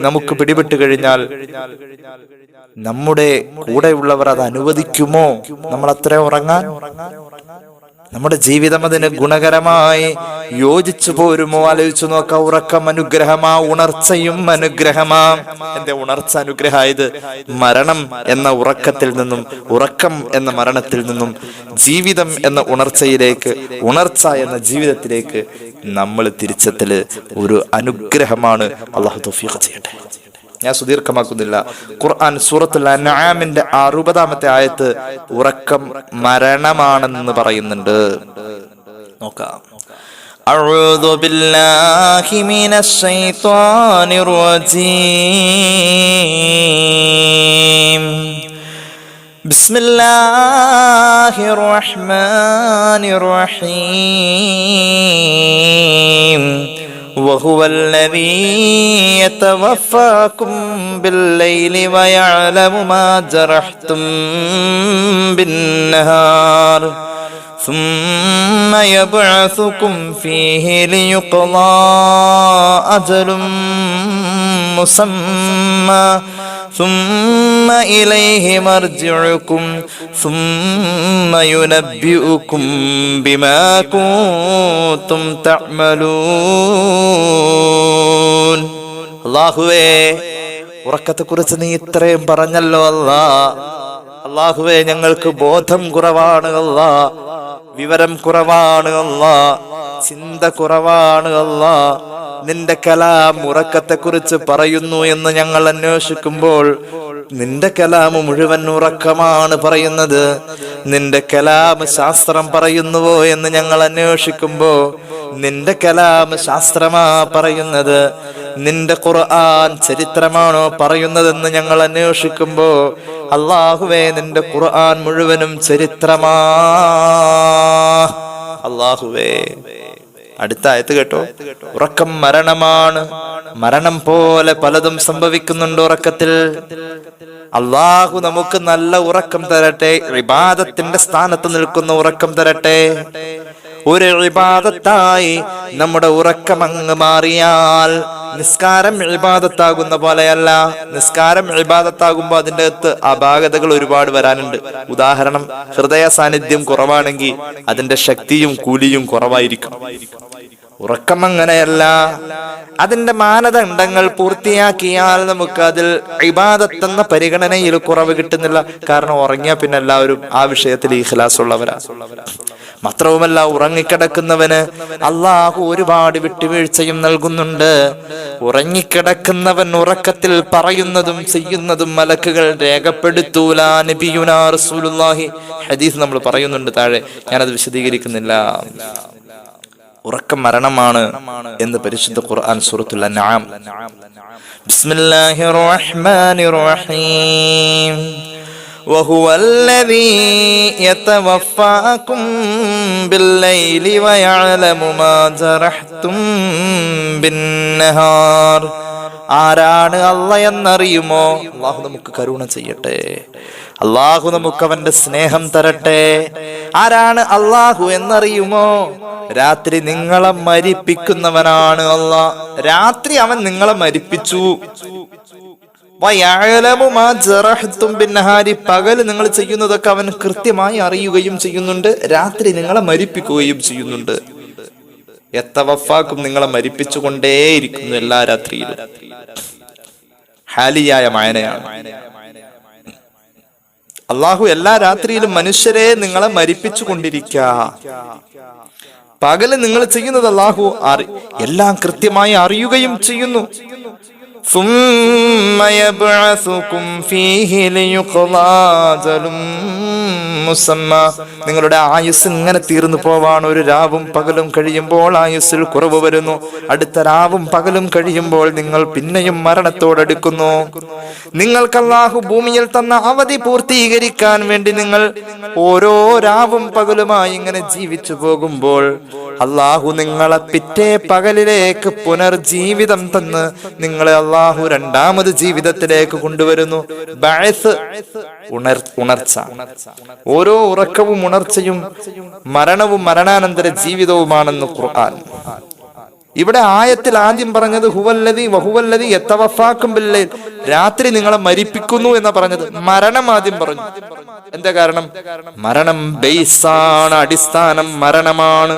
നമുക്ക് പിടിപെട്ട് കഴിഞ്ഞാൽ നമ്മുടെ കൂടെയുള്ളവർ അത് അനുവദിക്കുമോ നമ്മൾ അത്രയും ഉറങ്ങാൻ? നമ്മുടെ ജീവിതം അതിന് ഗുണകരമായി യോജിച്ചു പോരുമോ? ആലോചിച്ചു നോക്കാം. ഉറക്കം അനുഗ്രഹമാ, ഉണർച്ചയും അനുഗ്രഹമാ. എന്റെ ഉണർച്ച അനുഗ്രഹമായത് മരണം എന്ന ഉറക്കത്തിൽ നിന്നും, ഉറക്കം എന്ന മരണത്തിൽ നിന്നും ജീവിതം എന്ന ഉണർച്ചയിലേക്ക്, ഉണർച്ച എന്ന ജീവിതത്തിലേക്ക് നമ്മൾ തിരിച്ചെത്തല് ഒരു അനുഗ്രഹമാണ്. അല്ലാഹു തൗഫീഖ് ചെയ്യട്ടെ. ഞാൻ സുദീർഘമാക്കുന്നില്ല. ഖുർആൻ സൂറത്തുൽ അൻആമിന്റെ 60-ാമത്തെ ആയത്ത് ഉറക്കം മരണമാണെന്ന് പറയുന്നുണ്ട്. നോക്കാം. അഊദു ബില്ലാഹി മിനശ് ശൈത്വാനിർ റജീം. ബിസ്മില്ലാഹിർ റഹ്മാനിർ റഹീം. وهو الذي يتوفاكم بالليل ويعلم ما جرحتم بالنهار ثم يبعثكم فيه ليقضى أجل مسمى ثم إليه مرجعكم ثم ينبئكم بما كنتم تعملون. അല്ലാഹുവേ, ഉറക്കത്തെ കുറിച്ച് നീ ഇത്രയും പറഞ്ഞല്ലോ അല്ലാ. അല്ലാഹുവേ ഞങ്ങൾക്ക് ബോധം കുറവാണ് അല്ലാ, വിവരം കുറവാണ് അല്ലാ, ചിന്ത കുറവാണ് അല്ലാ. നിന്റെ കലാം ഉറക്കത്തെ കുറിച്ച് പറയുന്നു എന്ന് ഞങ്ങൾ അന്വേഷിക്കുമ്പോൾ നിന്റെ കലാമ് മുഴുവൻ ഉറക്കമാണ് പറയുന്നത്. നിന്റെ കലാമ് ശാസ്ത്രം പറയുന്നുവോ എന്ന് ഞങ്ങൾ അന്വേഷിക്കുമ്പോ നിന്റെ കലാമ് ശാസ്ത്രമാ പറയുന്നത്. നിന്റെ ഖുർആൻ ചരിത്രമാണോ പറയുന്നതെന്ന് ഞങ്ങൾ അന്വേഷിക്കുമ്പോ അല്ലാഹുവേ നിന്റെ ഖുർആൻ മുഴുവനും ചരിത്രമാ. അല്ലാഹുവേ അടുത്ത ആയത്ത് കേട്ടോ, ഉറക്കം മരണമാണ്, മരണം പോലെ പലതും സംഭവിക്കുന്നുണ്ട് ഉറക്കത്തിൽ. അല്ലാഹു നമുക്ക് നല്ല ഉറക്കം തരട്ടെ, ഇബാദത്തിന്റെ സ്ഥാനത്ത് നിൽക്കുന്ന ഉറക്കം തരട്ടെ. ഒരു ഇബാദത്തായി നമ്മുടെ ഉറക്കം അങ്ങ് മാറിയാൽ നിസ്കാരം ഇബാദത്താകുന്ന പോലെയല്ല. നിസ്കാരം ഇബാദത്താകുമ്പോ അതിൻ്റെ അകത്ത് അപാകതകൾ ഒരുപാട് വരാനുണ്ട്. ഉദാഹരണം, ഹൃദയ സാന്നിധ്യം കുറവാണെങ്കിൽ അതിന്റെ ശക്തിയും കൂലിയും കുറവായിരിക്കും. ഉറക്കം അങ്ങനെയല്ല. അതിന്റെ മാനദണ്ഡങ്ങൾ പൂർത്തിയാക്കിയാൽ നമുക്ക് അതിൽ ഇബാദത്ത് എന്ന പരിഗണനയിൽ കുറവ് കിട്ടുന്നില്ല. കാരണം ഉറങ്ങിയാൽ പിന്നെ എല്ലാവരും ആ വിഷയത്തിൽ ഇഖ്ലാസ് ഉള്ളവരാ. മാത്രവുമല്ല, ഉറങ്ങിക്കിടക്കുന്നവന് അല്ലാഹു ഒരുപാട് വിട്ടുവീഴ്ചയും നൽകുന്നുണ്ട്. ഉറങ്ങിക്കിടക്കുന്നവൻ ഉറക്കത്തിൽ പറയുന്നതും ചെയ്യുന്നതും മലക്കുകൾ രേഖപ്പെടുത്തൂല. നബിയുനാ റസൂലുള്ളാഹി ഹദീസ് നമ്മൾ പറയുന്നുണ്ട് താഴെ, ഞാനത് വിശദീകരിക്കുന്നില്ല. ഉറക്കം മരണമാണ് എന്ന് പരിശുദ്ധ ഖുർആൻ സൂറത്തുൽ അൻആം ബിസ്മില്ലാഹിർ റഹ്മാനിർ റഹീം وهو الذي يتوفاكم بالليل ويعلم ما جرحتم بالنهار. ആരാണ് അല്ലാഹ് എന്നറിയുമോ? അല്ലാഹു നമുക്ക് കരുണ ചെയ്യട്ടെ. അല്ലാഹു നമുക്ക് അവന്റെ സ്നേഹം തരട്ടെ. ആരാണ് അല്ലാഹു എന്നറിയുമോ? രാത്രി നിങ്ങളെ മരിപ്പിക്കുന്നവനാണ് അല്ലാഹ്. രാത്രി അവൻ നിങ്ങളെ മരിപ്പിച്ചു. പകല് നിങ്ങൾ ചെയ്യുന്നതൊക്കെ അവൻ കൃത്യമായി അറിയുകയും ചെയ്യുന്നുണ്ട്. രാത്രി നിങ്ങളെ മരിപ്പിക്കുകയും ചെയ്യുന്നുണ്ട്. യതവഫാക്കും, നിങ്ങളെ മരിപ്പിച്ചുകൊണ്ടേയിരിക്കുന്നു എല്ലാ രാത്രിയിലും. ഹാലിയായ മായനയാണ്. അല്ലാഹു എല്ലാ രാത്രിയിലും മനുഷ്യരെ നിങ്ങളെ മരിപ്പിച്ചു കൊണ്ടിരിക്കുക. പകല് നിങ്ങൾ ചെയ്യുന്നത് അല്ലാഹു എല്ലാം കൃത്യമായി അറിയുകയും ചെയ്യുന്നു. ثم يبعثكم فيه ليقضى أجل مسمى. നിങ്ങളുടെ ആയുസ് ഇങ്ങനെ തീർന്നു പോവാണ്. ഒരു രാവും പകലും കഴിയുമ്പോൾ ആയുസ്സിൽ കുറവ് വരുന്നു. അടുത്ത രാവും പകലും കഴിയുമ്പോൾ നിങ്ങൾ പിന്നെയും മരണത്തോടടുക്കുന്നു. നിങ്ങൾക്ക് അല്ലാഹു ഭൂമിയിൽ തന്ന അവധി പൂർത്തീകരിക്കാൻ വേണ്ടി നിങ്ങൾ ഓരോ രാവും പകലുമായി ഇങ്ങനെ ജീവിച്ചു പോകുമ്പോൾ അല്ലാഹു നിങ്ങളെ പിറ്റേ പകലിലേക്ക് പുനർജീവിതം തന്ന് നിങ്ങളെ അല്ലാഹു രണ്ടാമത് ജീവിതത്തിലേക്ക് കൊണ്ടുവരുന്നു. ബഅസ്, ഉണർച്ച. ഓരോ ഉറക്കവും ഉണർച്ചയും മരണവും മരണാനന്തര ജീവിതവുമാണെന്ന് ഖുർആൻ. ഇവിടെ ആയത്തിൽ ആദ്യം പറഞ്ഞത് ഹുവല്ലദി വഹുവല്ലദി യതവഫാക്കും ബില്ലൈൽ, രാത്രി നിങ്ങളെ മരിപ്പിക്കുന്നു എന്ന് പറഞ്ഞത്. മരണം ആദ്യം പറഞ്ഞു. എന്താ കാരണം? മരണം ബേസാണ്, അടിസ്ഥാനം മരണമാണ്.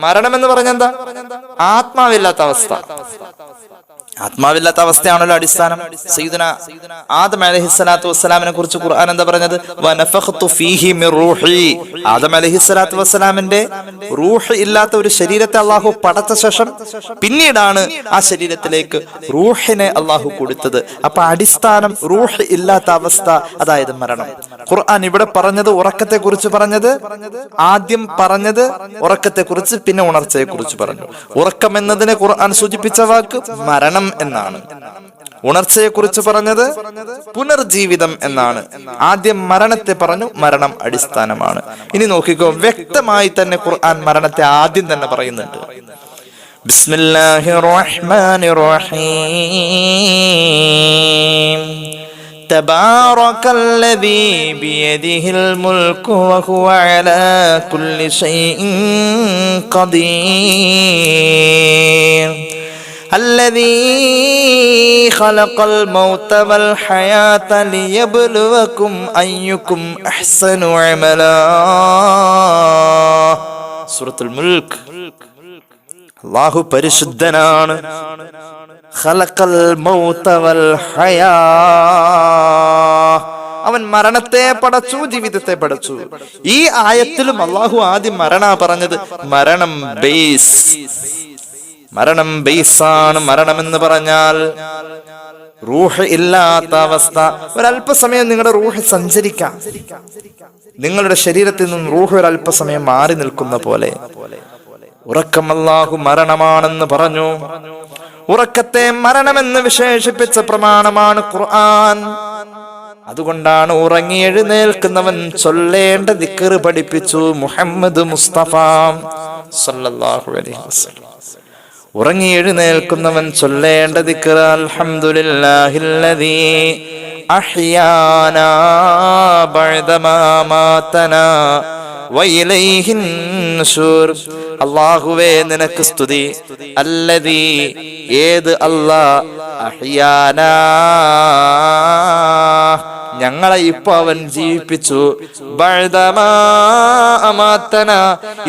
മരണം എന്ന് പറഞ്ഞ എന്താ? ആത്മാവില്ലാത്ത അവസ്ഥ. ആത്മാവില്ലാത്ത അവസ്ഥയാണല്ലോ അടിസ്ഥാനം. സയ്യിദുനാ ആദം അലൈഹിസ്സലാത്തു വസ്സലാമിനെ കുറിച്ച് ഖുർആൻ എന്താ പറഞ്ഞത്? വനഫഖ്തു ഫീഹി മിർ റൂഹി. ആദം അലൈഹിസ്സലാത്തു വസ്സലാമിന്റെ റൂഹ് ഇല്ലാത്ത ഒരു ശരീരത്തെ അല്ലാഹു പടച്ച ശേഷം പിന്നീടാണ് ആ ശരീരത്തിലേക്ക് റൂഹിനെ അല്ലാഹു കൊടുത്തത്. അപ്പൊ അടിസ്ഥാനം റൂഹ് ഇല്ലാത്ത അവസ്ഥ, അതായത് മരണം. ഖുർആൻ ഇവിടെ പറഞ്ഞത് ഉറക്കത്തെ കുറിച്ച് പറഞ്ഞത്, ആദ്യം പറഞ്ഞത് ഉറക്കത്തെ കുറിച്ച്, പിന്നെ ഉണർച്ചയെ കുറിച്ച് പറഞ്ഞു. ഉറക്കം എന്നതിനെ ഖുർആൻ സൂചിപ്പിച്ച വാക്ക് മരണം എന്നാണ്. ഉണർച്ചയെ കുറിച്ച് പറഞ്ഞത് പുനർജീവിതം എന്നാണ്. ആദ്യം മരണത്തെ പറഞ്ഞു, മരണം അടിസ്ഥാനമാണ്. ഇനി നോക്കിക്കോ, വ്യക്തമായി തന്നെ ഖുർആൻ മരണത്തെ ആദ്യം തന്നെ പറയുന്നുണ്ട്. ബിസ്മില്ലാഹിർ റഹ്മാനിർ റഹീം തബാറകല്ലദീ ബിയദിഹിൽ മുൽക്കു വഹുവ അലാ കുല്ലി ശൈഇൻ ഖദീർ الذي خلق الموت والحياة ليبلوكم أيكم أحسن عملا. സൂറത്തുൽ മുൽക്ക്. അല്ലാഹു പരിശുദ്ധനാണ്. ഖലഖൽ മൗത വൽ ഹയാ, അവൻ മരണത്തെ പടച്ചു, ജീവിതത്തെ പടച്ചു. ഈ ആയത്തിലും അള്ളാഹു ആദ്യം മരണ പറഞ്ഞത്. മരണം ബേസാണ്. മരണമെന്ന് പറഞ്ഞാൽ റൂഹ് ഇല്ലാത്ത അവസ്ഥ. ഒരല്പസമയം നിങ്ങളുടെ റൂഹ് സഞ്ചരിക്കാം. നിങ്ങളുടെ ശരീരത്തിൽ നിന്നും റൂഹ് ഒരല്പസമയം മാറി നിൽക്കുന്ന പോലെ ഉറക്കം അല്ലാഹു മരണമാണെന്ന് പറഞ്ഞു. ഉറക്കത്തെ മരണമെന്ന് വിശേഷിപ്പിച്ച പ്രമാണമാണ് ഖുർആൻ. അതുകൊണ്ടാണ് ഉറങ്ങി എഴുന്നേൽക്കുന്നവൻ ചൊല്ലേണ്ട ദിക്ർ പഠിപ്പിച്ചു മുഹമ്മദ് മുസ്തഫ സല്ലല്ലാഹു അലൈഹി വസല്ലം. ഉറങ്ങി എഴുന്നേൽക്കുന്നവൻ ചൊല്ലേണ്ട ദിക്ർ അൽഹംദുലില്ലാഹില്ലദീ അഹ്യാനാ ബഅദമാ മാതനാ വഇലൈഹിൻ നുശൂർ. അല്ലാഹുവേ നിനക്ക് സ്തുതി. അല്ലദീ ഏത് അല്ലാഹ് അഹ്യാനാ ഞങ്ങളെ ഇപ്പൊ അവൻ ജീവിപ്പിച്ചു. ബഅദമാ അമാതനാ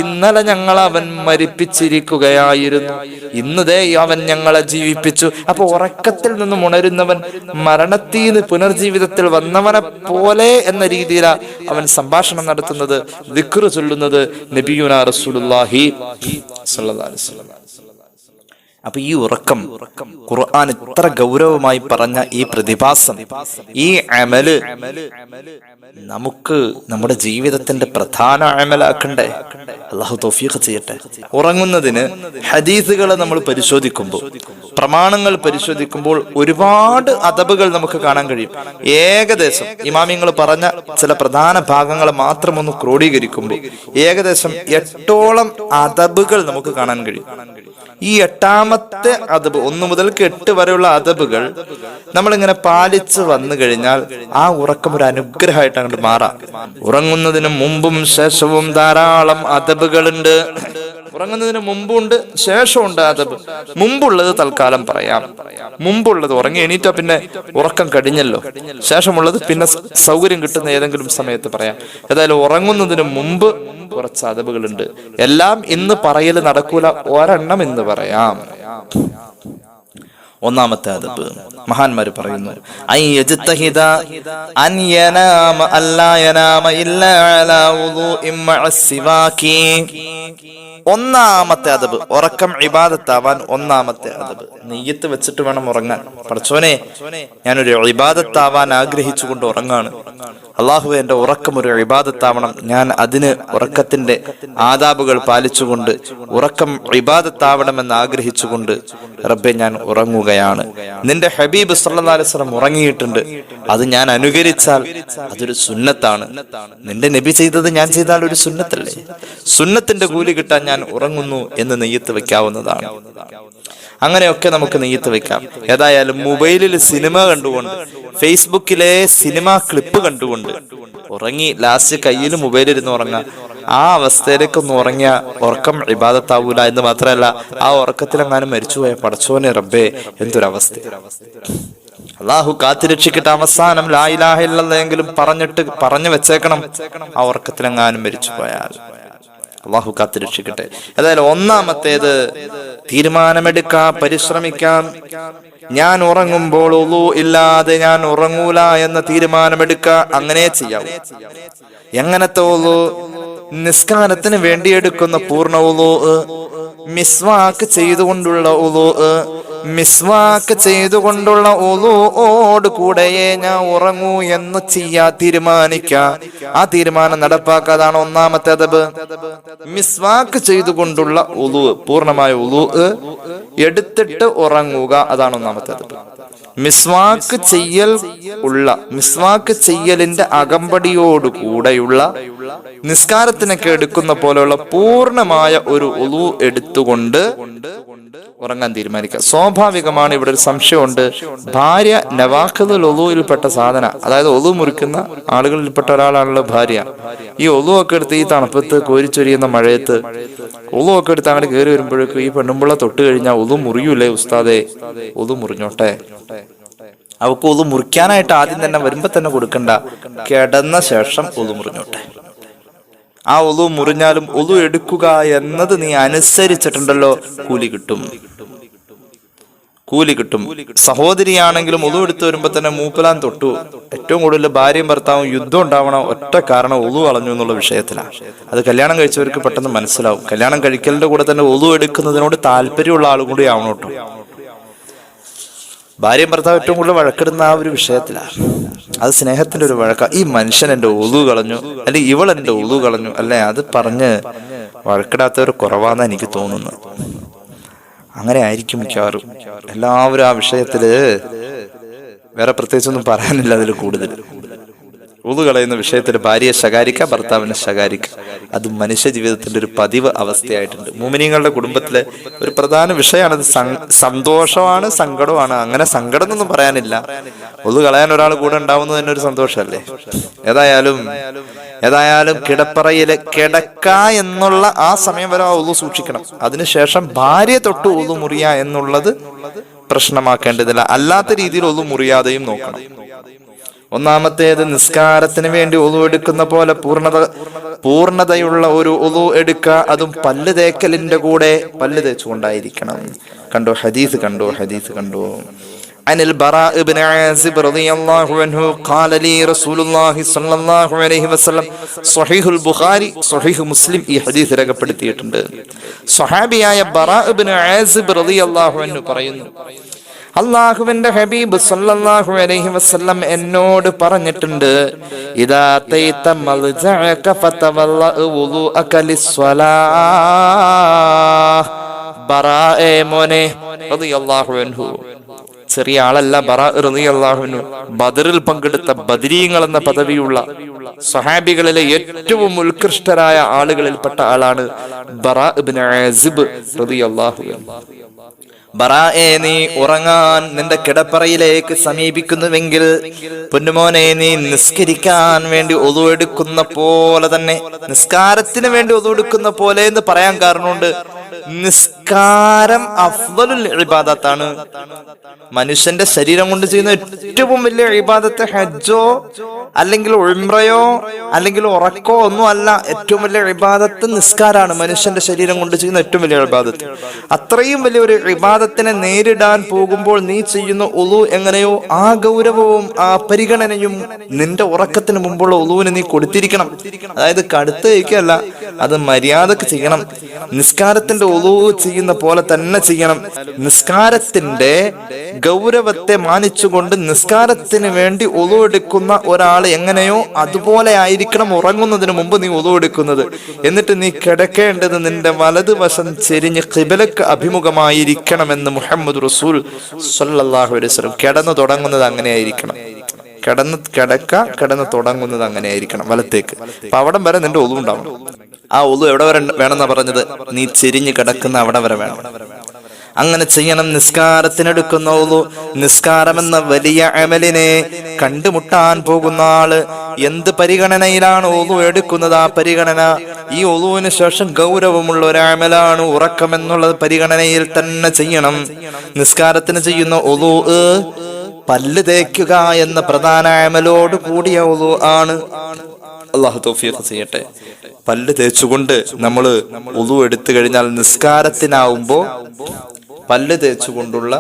ഇന്നലെ ഞങ്ങൾ അവൻ മരിപ്പിച്ചിരിക്കുകയായിരുന്നു. ഇന്നതേ അവൻ ഞങ്ങളെ ജീവിപ്പിച്ചു. അപ്പൊ ഉറക്കത്തിൽ നിന്നും ഉണരുന്നവൻ മരണത്തിൽ നിന്ന് പുനർജീവിതത്തിൽ വന്നവനെ പോലെ എന്ന രീതിയിലാണ് അവൻ സംഭാഷണം നടത്തുന്നത്, ദിക്ർ ചൊല്ലുന്നത് നബിയുനാ റസൂലുള്ളാഹി സ്വല്ലല്ലാഹു അലൈഹി വസല്ലം. അപ്പൊ ഈ ഉറക്കം ഖുർആൻ ഇത്ര ഗൗരവമായി പറഞ്ഞ ഈ പ്രതിഭാസം, ഈ അമല് നമുക്ക് നമ്മുടെ ജീവിതത്തിന്റെ പ്രധാന അമലാക്കണ്ടേ? അല്ലാഹു തൗഫീഖ് ചെയ്യട്ടെ. ഉറങ്ങുന്നതിന് ഹദീസുകളെ നമ്മൾ പരിശോധിക്കുമ്പോൾ, പ്രമാണങ്ങൾ പരിശോധിക്കുമ്പോൾ ഒരുപാട് അദബുകൾ നമുക്ക് കാണാൻ കഴിയും. ഏകദേശം ഇമാമിങ്ങൾ പറഞ്ഞ ചില പ്രധാന ഭാഗങ്ങൾ മാത്രം ഒന്ന് ക്രോഡീകരിക്കുമ്പോൾ ഏകദേശം 8ഓളം അദബുകൾ നമുക്ക് കാണാൻ കഴിയും. ഈ 8ാമത്തെ അദബ്, 1 മുതൽ 8 വരെയുള്ള അദബുകൾ നമ്മളിങ്ങനെ പാലിച്ച് വന്നു കഴിഞ്ഞാൽ ആ ഉറക്കം ഒരു അനുഗ്രഹമായിട്ട് അങ്ങോട്ട് മാറാം. ഉറങ്ങുന്നതിന് മുമ്പും ശേഷവും ധാരാളം അദബുകളുണ്ട്. ഉറങ്ങുന്നതിന് മുമ്പുണ്ട്, ശേഷമുണ്ട് അദബ്. മുമ്പുള്ളത് തൽക്കാലം പറയാം. മുമ്പുള്ളത് ഉറങ്ങി എണീറ്റാ പിന്നെ ഉറക്കം കഴിഞ്ഞല്ലോ. ശേഷമുള്ളത് പിന്നെ സൗകര്യം കിട്ടുന്ന ഏതെങ്കിലും സമയത്ത് പറയാം. ഏതായാലും ഉറങ്ങുന്നതിന് മുമ്പ് കുറച്ച് അദബുകളുണ്ട്. എല്ലാം ഇന്ന് പറയല് നടക്കൂല, ഒരെണ്ണം ഇന്ന് പറയാം. ഒന്നാമത്തെ അദബ് മഹാന്മാര് പറയുന്നു, ഒന്നാമത്തെ അദബ് ഉറക്കം ഇബാദത്താവാൻ. ഒന്നാമത്തെ അദബ് നിയ്യത്ത് വെച്ചിട്ട് വേണം ഉറങ്ങാൻ. പടച്ചോനെ, ഞാനൊരു ഇബാദത്താവാൻ ആഗ്രഹിച്ചുകൊണ്ട് ഉറങ്ങാണ്. അള്ളാഹുവേ, എന്റെ ഉറക്കം ഒരു ഇബാദത്താവണം. ഞാൻ അതിന് ഉറക്കത്തിന്റെ ആദാബുകൾ പാലിച്ചുകൊണ്ട് ഉറക്കം ഇബാദത്താവണമെന്ന് ആഗ്രഹിച്ചുകൊണ്ട് റബ്ബെ ഞാൻ ഉറങ്ങുകയാണ്. നിന്റെ ഹബീബ് സല്ലല്ലാഹു അലൈഹി വസല്ലം ഉറങ്ങിയിട്ടുണ്ട്. അത് ഞാൻ അനുകരിച്ചാൽ അതൊരു സുന്നത്താണ്. നിന്റെ നബി ചെയ്തത് ഞാൻ ചെയ്താൽ ഒരു സുന്നത്തല്ലേ? സുന്നത്തിന്റെ കൂലി കിട്ടാൻ ഞാൻ ഉറങ്ങുന്നു എന്ന് നെയ്യത്ത് വെക്കാവുന്നതാണ്. അങ്ങനെയൊക്കെ നമുക്ക് നെയ്യത്ത് വെക്കാം. ഏതായാലും മൊബൈലിൽ സിനിമ കണ്ടുകൊണ്ട്, ഫേസ്ബുക്കിലെ സിനിമ ക്ലിപ്പ് കണ്ടുകൊണ്ട് ഉറങ്ങി ലാസ്റ്റ് കയ്യിൽ മൊബൈലിരുന്ന് ഉറങ്ങാം. ആ അവസ്ഥയിലേക്കൊന്ന് ഉറങ്ങിയ ഉറക്കം ഇബാദത്താവൂല എന്ന് മാത്രമല്ല, ആ ഉറക്കത്തിലെങ്ങാനും മരിച്ചുപോയ പടച്ചോനെ റബ്ബേ, എന്തൊരവസ്ഥ! അള്ളാഹു കാത്തിരക്ഷിക്കട്ടെ. അവസാനം ലാ ഇലാഹ ഇല്ലല്ലാഹ് പറഞ്ഞു വെച്ചേക്കണം. ആ ഉറക്കത്തിലെങ്ങാനും മരിച്ചു പോയാൽ അള്ളാഹു കാത്തിരക്ഷിക്കട്ടെ. ഏതായാലും ഒന്നാമത്തേത് തീരുമാനമെടുക്കാം, പരിശ്രമിക്കാം. ഞാൻ ഉറങ്ങുമ്പോൾ ഉളു ഇല്ലാതെ ഞാൻ ഉറങ്ങൂല എന്ന തീരുമാനമെടുക്കുക. അങ്ങനെ ചെയ്യാവൂ. എങ്ങനത്തെ ഉളു? നിസ്കാരത്തിന് വേണ്ടി എടുക്കുന്ന പൂർണ്ണ ഉളു, മിസ്വാക്ക് ചെയ്തുകൊണ്ടുള്ള ഉളു. മിസ്വാക്ക് ചെയ്തുകൊണ്ടുള്ള ഉളുവോട് കൂടെയേ ഞാൻ ഉറങ്ങൂ എന്ന് തീരുമാനിക്കാം. ആ തീരുമാനം നടപ്പാക്കാതാണ് ഒന്നാമത്തെ അദബ്. മിസ്വാക്ക് ചെയ്തുകൊണ്ടുള്ള ഉളു, പൂർണ്ണമായ ഉളു എടുത്തിട്ട് ഉറങ്ങുക, അതാണ് ഒന്നാമത്തെ അദബ്. മിസ്വാക്ക് ചെയ്യലിന്റെ അകമ്പടിയോട് കൂടെയുള്ള നിസ്കാരത്തിനൊക്കെ എടുക്കുന്ന പോലെയുള്ള പൂർണ്ണമായ ഒരു ഉളു എടുത്തുകൊണ്ട് ഉറങ്ങാൻ തീരുമാനിക്കുക. സ്വാഭാവികമാണ് ഇവിടെ ഒരു സംശയമുണ്ട്. ഭാര്യ നവാഖിദുൽ ഉളുവിൽപ്പെട്ട സാധന, അതായത് ഉളു മുറിക്കുന്ന ആളുകളിൽപ്പെട്ട ഒരാളാണല്ലോ ഭാര്യ. ഈ ഉളു ഒക്കെ എടുത്ത് ഈ തണുപ്പത്ത് കോരിച്ചൊരിയുന്ന മഴയത്ത് ഉളു ഒക്കെ എടുത്ത് അങ്ങോട്ട് കയറി വരുമ്പോഴേക്കും ഈ പെണ്ണുമ്പിള്ള തൊട്ട് കഴിഞ്ഞാൽ ഉളു മുറിയൂലേ ഉസ്താദേ? ഉളു മുറിഞ്ഞോട്ടെ. അവക്ക് ഉളു മുറിക്കാനായിട്ട് ആദ്യം തന്നെ വരുമ്പോ തന്നെ കൊടുക്കണ്ട, കിടന്ന ശേഷം ഉളു മുറിഞ്ഞോട്ടെ. ആ ഉളു മുറിഞ്ഞാലും ഉളു എടുക്കുക എന്നത് നീ അനുസരിച്ചിട്ടുണ്ടല്ലോ, കൂലി കിട്ടും. കൂലി കിട്ടും. സഹോദരിയാണെങ്കിലും ഒളു എടുത്ത് വരുമ്പോ തന്നെ മൂപ്പലാൻ തൊട്ടു. ഏറ്റവും കൂടുതൽ ഭാര്യയും ഭർത്താവും യുദ്ധം ഉണ്ടാവണം ഒറ്റ കാരണം ഒളു കളഞ്ഞു എന്നുള്ള വിഷയത്തിലാണ്. അത് കല്യാണം കഴിച്ചവർക്ക് പെട്ടെന്ന് മനസ്സിലാവും. കല്യാണം കഴിക്കലിന്റെ കൂടെ തന്നെ ഒളു എടുക്കുന്നതിനോട് താല്പര്യമുള്ള ആളും കൂടി ആവണം കേട്ടോ. ഭാര്യയും ഭർത്താവ് ഏറ്റവും കൂടുതൽ വഴക്കിടുന്ന ആ ഒരു വിഷയത്തിലാണ്. അത് സ്നേഹത്തിന്റെ ഒരു വഴക്ക. ഈ മനുഷ്യൻ എന്റെ ഒളു കളഞ്ഞു, അല്ലെ ഇവൾ എന്റെ ഒളു കളഞ്ഞു, അല്ലെ അത് പറഞ്ഞ് വഴക്കിടാത്തവർ കുറവാന്നാ എനിക്ക് തോന്നുന്നത്. അങ്ങനെ ആയിരിക്കും മിക്കവാറും. എല്ലാവരും ആ വിഷയത്തില് വേറെ പ്രത്യേകിച്ചൊന്നും പറയാനില്ല. അതിൽ കൂടുതൽ ഒളു കളയുന്ന വിഷയത്തിൽ ഭാര്യയെ ശകാരിക്കുക, ഭർത്താവിനെ ശകാരിക്കുക, അത് മനുഷ്യ ജീവിതത്തിന്റെ ഒരു പതിവ് അവസ്ഥയായിട്ടുണ്ട്. മുഅ്മിനീങ്ങളുടെ കുടുംബത്തിലെ ഒരു പ്രധാന വിഷയമാണ്. അത് സന്തോഷമാണ്, സങ്കടമാണ്. അങ്ങനെ സങ്കടം എന്നൊന്നും പറയാനില്ല. ഒളു കളയാൻ ഒരാൾ കൂടെ ഉണ്ടാവുന്നത് തന്നെ ഒരു സന്തോഷമല്ലേ. ഏതായാലും കിടപ്പറയില് കിടക്ക എന്നുള്ള ആ സമയം വരെ ആ ഒളു സൂക്ഷിക്കണം. അതിനുശേഷം ഭാര്യ തൊട്ട് ഒളു മുറിയ എന്നുള്ളത് പ്രശ്നമാക്കേണ്ടതില്ല. അല്ലാത്ത രീതിയിൽ ഒളു മുറിയാതെയും നോക്കണം. ഒന്നാമത്തേത്, നിസ്കാരത്തിന് വേണ്ടി ഒളു എടുക്കുന്ന പോലെ പൂർണ്ണതയുള്ള ഒരു ഒളു എടുക്കുക. അതും പല്ല് തേക്കലിന്റെ കൂടെ പല്ല് തേച്ചുകൊണ്ടായിരിക്കണം. ഹദീസ് കണ്ടോ അനിൽ ബറാ ഇബ്നു ആസിബ് റളിയല്ലാഹു അൻഹു ഖാല ലി റസൂലുള്ളാഹി സ്വല്ലല്ലാഹു അലൈഹി വസല്ലം. സ്വഹീഹുൽ ബുഖാരി, സ്വഹീഹ് മുസ്ലിം ഈ ഹദീസ് രേഖപ്പെടുത്തിയിട്ടുണ്ട്. സ്വഹാബിയായ ബറാ ഇബ്നു ആസിബ് റളിയല്ലാഹു അൻഹു പറയുന്നു, അല്ലാഹുവിന്റെ ഹബീബ് സല്ലല്ലാഹു അലൈഹി വസല്ലം എന്നോട് പറഞ്ഞിട്ടുണ്ട്, ഇദാ തൈത മൽജഅക ഫതവല്ല വുളുഅക ലിസ്സലാഹ്. ബറാഅ മോനെ റളിയല്ലാഹു അൻഹു, ചെറിയ ആളല്ല ബറാ റളിയല്ലാഹു അൻഹു, ബദറിൽ പങ്കെടുത്ത ബദരീങ്ങൾ എന്ന പദവിയുള്ള സ്വഹാബികളിലെ ഏറ്റവും ഉത്കൃഷ്ടരായ ആളുകളിൽപ്പെട്ട ആളാണ് ബറാ ഇബ്നു ആസിബ് റളിയല്ലാഹു അൻഹു. ബറായെ, നീ ഉറങ്ങാൻ നിന്റെ കിടപ്പറയിലേക്ക് സമീപിക്കുന്നുവെങ്കിൽ പൊന്നുമോനെ, നീ നിസ്കരിക്കാൻ വേണ്ടി ഒളു എടുക്കുന്ന പോലെ തന്നെ, നിസ്കാരത്തിന് വേണ്ടി ഒളു എടുക്കുന്ന പോലെ എന്ന് പറയാൻ കാരണമുണ്ട്. നിസ്കാരം അഫ്ദലുൽ ഇബാദത്താണ്. മനുഷ്യന്റെ ശരീരം കൊണ്ട് ചെയ്യുന്ന ഏറ്റവും വലിയ ഇബാദത്ത് ഹജ്ജോ അല്ലെങ്കിൽ ഉംറയോ അല്ലെങ്കിൽ ഉറക്കോ ഒന്നും അല്ല. ഏറ്റവും വലിയ ഇബാദത്ത് നിസ്കാരാണ്. മനുഷ്യന്റെ ശരീരം കൊണ്ട് ചെയ്യുന്ന ഏറ്റവും വലിയ ഇബാദത്ത്. അത്രയും വലിയൊരു ഇബാദത്തിനെ നേരിടാൻ പോകുമ്പോൾ നീ ചെയ്യുന്ന ഒളു എങ്ങനെയോ ആ ഗൗരവവും ആ പരിഗണനയും നിന്റെ ഉറക്കത്തിന് മുമ്പുള്ള ഒളുവിന് നീ കൊടുത്തിരിക്കണം. അതായത് കടുത്ത് വയ്ക്കല്ല, അത് മര്യാദക്ക് ചെയ്യണം. നിസ്കാരത്തിന്റെ ഒളു ചെയ്യുന്ന പോലെ തന്നെ ചെയ്യണം. നിസ്കാരത്തിന്റെ ഗൗരവത്തെ മാനിച്ചുകൊണ്ട് നിസ്കാരത്തിന് വേണ്ടി ഒളു എടുക്കുന്ന ഒരാൾ എങ്ങനെയോ അതുപോലെ ആയിരിക്കണം ഉറങ്ങുന്നതിന് മുമ്പ് നീ ഒളു എടുക്കുന്നത്. എന്നിട്ട് നീ കിടക്കേണ്ടത് നിന്റെ വലതുവശം ചെരിഞ്ഞ് ഖിബലക്ക് അഭിമുഖമായിരിക്കണമെന്ന് മുഹമ്മദ് റസൂൽ സ്വല്ലല്ലാഹു അലൈഹി വസല്ലം. കിടന്നു തുടങ്ങുന്നത് അങ്ങനെയായിരിക്കണം. കിടന്ന് തുടങ്ങുന്നത് അങ്ങനെയായിരിക്കണം, വലത്തേക്ക്. അപ്പൊ അവിടം വരെ നിന്റെ ഒളു ഉണ്ടാവണം. ആ ഒളു എവിടെ വരെ വേണമെന്നാ പറഞ്ഞത്? നീ ചെരിഞ്ഞ് കിടക്കുന്ന അവിടെ വരെ വേണം. അങ്ങനെ ചെയ്യണം. നിസ്കാരത്തിനെടുക്കുന്ന ഒളു, നിസ്കാരമെന്ന വലിയ അമലിനെ കണ്ടുമുട്ടാൻ പോകുന്ന ആള് എന്ത് പരിഗണനയിലാണ് ഒളു എടുക്കുന്നത്? ആ പരിഗണന ഈ ഒളുവിന് ശേഷം ഗൗരവമുള്ള ഒരു അമലാണ് ഉറക്കം എന്നുള്ള പരിഗണനയിൽ തന്നെ ചെയ്യണം. നിസ്കാരത്തിന് ചെയ്യുന്ന ഒളു പല്ല് തേക്കുക എന്ന പ്രധാന അമലോട് കൂടിയ ഒളു ആണ്. അല്ലാഹു തൗഫീഖ് ചെയ്യട്ടെ. പല്ല് തേച്ചുകൊണ്ട് നമ്മൾ ഒളു എടുത്തു കഴിഞ്ഞാൽ നിസ്കാരത്തിനാവുമ്പോ പല്ല് തേച്ചുകൊണ്ടുള്ള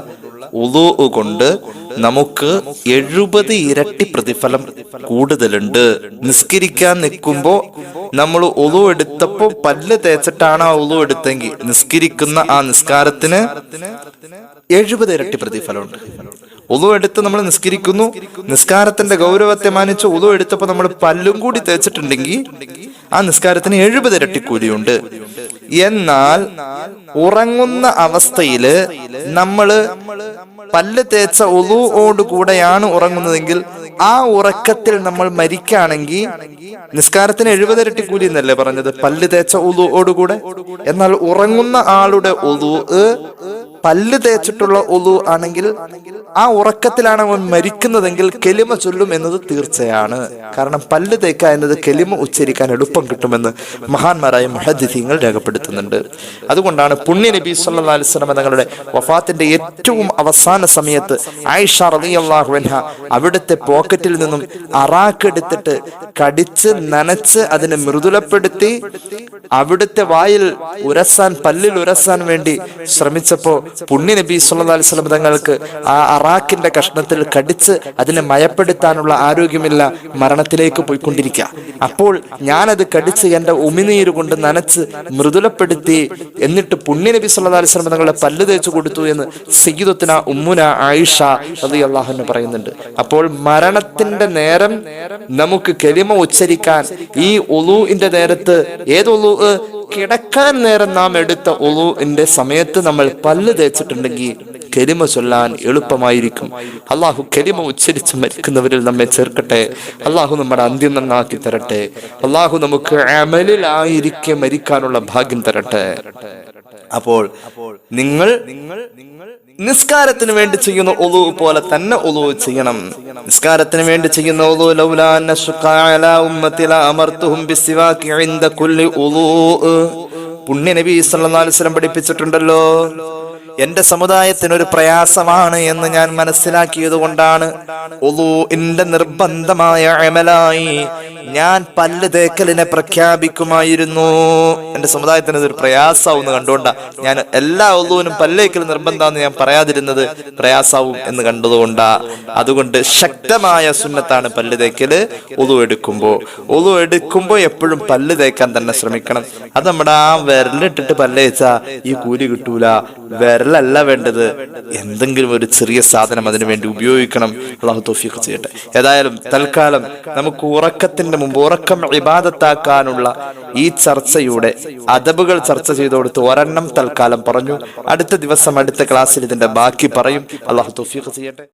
ഉളൂ കൊണ്ട് നമുക്ക് 70 ഇരട്ടി പ്രതിഫലം കൂടുതലുണ്ട്. നിസ്കരിക്കാൻ നിൽക്കുമ്പോ നമ്മൾ ഉളൂ എടുത്തപ്പോ പല്ല് തേച്ചിട്ടാണ് ആ ഉളൂ എടുത്തെങ്കിൽ നിസ്കരിക്കുന്ന ആ നിസ്കാരത്തിന് 70 ഇരട്ടി പ്രതിഫലമുണ്ട്. ഉളൂ എടുത്ത് നമ്മൾ നിസ്കരിക്കുന്നു, നിസ്കാരത്തിന്റെ ഗൗരവത്തെ മാനിച്ച് ഉളൂ എടുത്തപ്പോ നമ്മൾ പല്ലും കൂടി തേച്ചിട്ടുണ്ടെങ്കിൽ ആ നിസ്കാരത്തിന് 70 ഇരട്ടി കൂലിയുണ്ട്. എന്നാൽ ഉറങ്ങുന്ന അവസ്ഥയില് നമ്മള് പല്ല് തേച്ച ഉളൂയോടുകൂടെയാണ് ഉറങ്ങുന്നതെങ്കിൽ ആ ഉറക്കത്തിൽ നമ്മൾ മരിക്കുകയാണെങ്കിൽ നിസ്കാരത്തിന് 70 ഇരട്ടി കൂലി എന്നല്ലേ പറഞ്ഞത്, പല്ല് തേച്ച ഉളൂയോടുകൂടെ. എന്നാൽ ഉറങ്ങുന്ന ആളുടെ ഉളൂ പല്ല് തേച്ചിട്ടുള്ള ഉളൂ ആണെങ്കിൽ ആ ഉറക്കത്തിലാണ് അവൻ മരിക്കുന്നതെങ്കിൽ കെലിമ ചൊല്ലും എന്നത് തീർച്ചയാണ്. കാരണം പല്ല് തേക്ക എന്നത് കെലിമ ഉച്ചരിക്കാൻ എളുപ്പം കിട്ടുമെന്ന് മഹാന്മാരായ മുഹദ്ദിഥീങ്ങൾ രേഖപ്പെടുത്തുന്നുണ്ട്. അതുകൊണ്ടാണ് പുണ്യ നബി സല്ലല്ലാഹു അലൈഹി വസല്ലം തങ്ങളുടെ വഫാത്തിന്റെ ഏറ്റവും അവസാന സമയത്ത് ആയിഷ റളിയല്ലാഹു അൻഹ അവിടുത്തെ പോക്കറ്റിൽ നിന്നും അറാക്ക് എടുത്തിട്ട് കടിച്ച് നനച്ച് അതിനെ മൃദുലപ്പെടുത്തി അവിടുത്തെ വായിൽ ഉരസാൻ, പല്ലിൽ ഉരസാൻ വേണ്ടി ശ്രമിച്ചപ്പോ പുണ്യ നബി സല്ലല്ലാഹു അലൈഹി വസല്ലം തങ്ങൾക്ക് ആ അറാഖിന്റെ കഷ്ണത്തിൽ കടിച്ച് അതിനെ മയപ്പെടുത്താനുള്ള ആരോഗ്യമില്ല, മരണത്തിലേക്ക് പോയിക്കൊണ്ടിരിക്കുക. അപ്പോൾ ഞാനത് കടിച്ച് എന്റെ ഉമിനീര് കൊണ്ട് നനച്ച് മൃദുലപ്പെടുത്തി എന്നിട്ട് പുണ്യ നബി സല്ലല്ലാഹു അലൈഹി വസല്ലം തങ്ങളുടെ പല്ല് തേച്ചു കൊടുത്തു എന്ന് സയ്യിദത്തുന ഉമ്മുന ആയിഷ റളിയല്ലാഹു അൻഹ പറയുന്നുണ്ട്. അപ്പോൾ മരണത്തിന്റെ നേരം നമുക്ക് കലിമ ഉച്ചരിക്കാൻ ഈ ഉളൂഇന്റെ നേരത്ത്, ഏത് ഉളൂ? കിടക്കാൻ നേരം നാം എടുത്ത ഉളൂഇന്റെ സമയത്ത് നമ്മൾ പല്ല് തേച്ചിട്ടുണ്ടെങ്കിൽ കലിമ ചൊല്ലാൻ എളുപ്പമായിരിക്കും. അള്ളാഹു കലിമ ഉച്ചരിച്ച് മരിക്കുന്നവരിൽ നമ്മെ ചേർക്കട്ടെ. അള്ളാഹു നമ്മുടെ അന്ത്യം നന്നാക്കി തരട്ടെ. അള്ളാഹു നമുക്ക് അമലിലായിരിക്കെ മരിക്കാനുള്ള ഭാഗ്യം തരട്ടെ. അപ്പോൾ നിങ്ങൾ നിസ്കാരത്തിന് വേണ്ടി ചെയ്യുന്ന ഉളൂ പോലെ തന്നെ ഉളൂ ചെയ്യണം. നിസ്കാരത്തിന് വേണ്ടി ചെയ്യുന്ന ഉളൂ ലൗലാ നശ്ഖ അലാ ഉമ്മതി ലഅമർതുഹും ബിസ്സിവാകി ഇൻദ കുല്ലി ഉളൂ. പുണ്യ നബി സല്ലല്ലാഹു അലൈഹി വസല്ലം പഠിപ്പിച്ചിട്ടുണ്ടല്ലോ, എന്റെ സമുദായത്തിനൊരു പ്രയാസമാണ് എന്ന് ഞാൻ മനസ്സിലാക്കിയത് കൊണ്ടാണ് ഉളൂഇന്റെ നിർബന്ധമായ അമലായി ഞാൻ പല്ല് തേക്കലിനെ പ്രഖ്യാപിക്കുമായിരുന്നു. എന്റെ സമുദായത്തിന് ഇതൊരു പ്രയാസാവും കണ്ടുകൊണ്ടാ ഞാൻ എല്ലാ ഉളൂവിനും പല്ലേക്കൽ നിർബന്ധമെന്ന് ഞാൻ പറയാതിരുന്നത്, പ്രയാസാവും എന്ന് കണ്ടതുകൊണ്ടാ. അതുകൊണ്ട് ശക്തമായ സുന്നത്താണ് പല്ല് തേക്കല്. ഉളൂ എടുക്കുമ്പോ എപ്പോഴും പല്ല് തേക്കാൻ തന്നെ ശ്രമിക്കണം. അത് നമ്മുടെ ആ വിരലിട്ടിട്ട് പല്ലേച്ചാ ഈ കൂലി കിട്ടൂല. വിരലല്ല വേണ്ടത്, എന്തെങ്കിലും ഒരു ചെറിയ സാധനം അതിനു വേണ്ടി ഉപയോഗിക്കണം. അള്ളാഹു തൗഫീഖ് ചെയ്യട്ടെ. ഏതായാലും തൽക്കാലം നമുക്ക് ഉറക്കത്തിന്റെ മുമ്പ് ഉറക്കം ഇബാദത്താക്കാനുള്ള ഈ ചർച്ചയുടെ അദബുകൾ ചർച്ച ചെയ്തു കൊടുത്ത് ഒരെണ്ണം തൽക്കാലം പറഞ്ഞു. അടുത്ത ദിവസം അടുത്ത ക്ലാസ്സിൽ ഇതിന്റെ ബാക്കി പറയും. അള്ളാഹു തൗഫീഖ് ചെയ്യട്ടെ.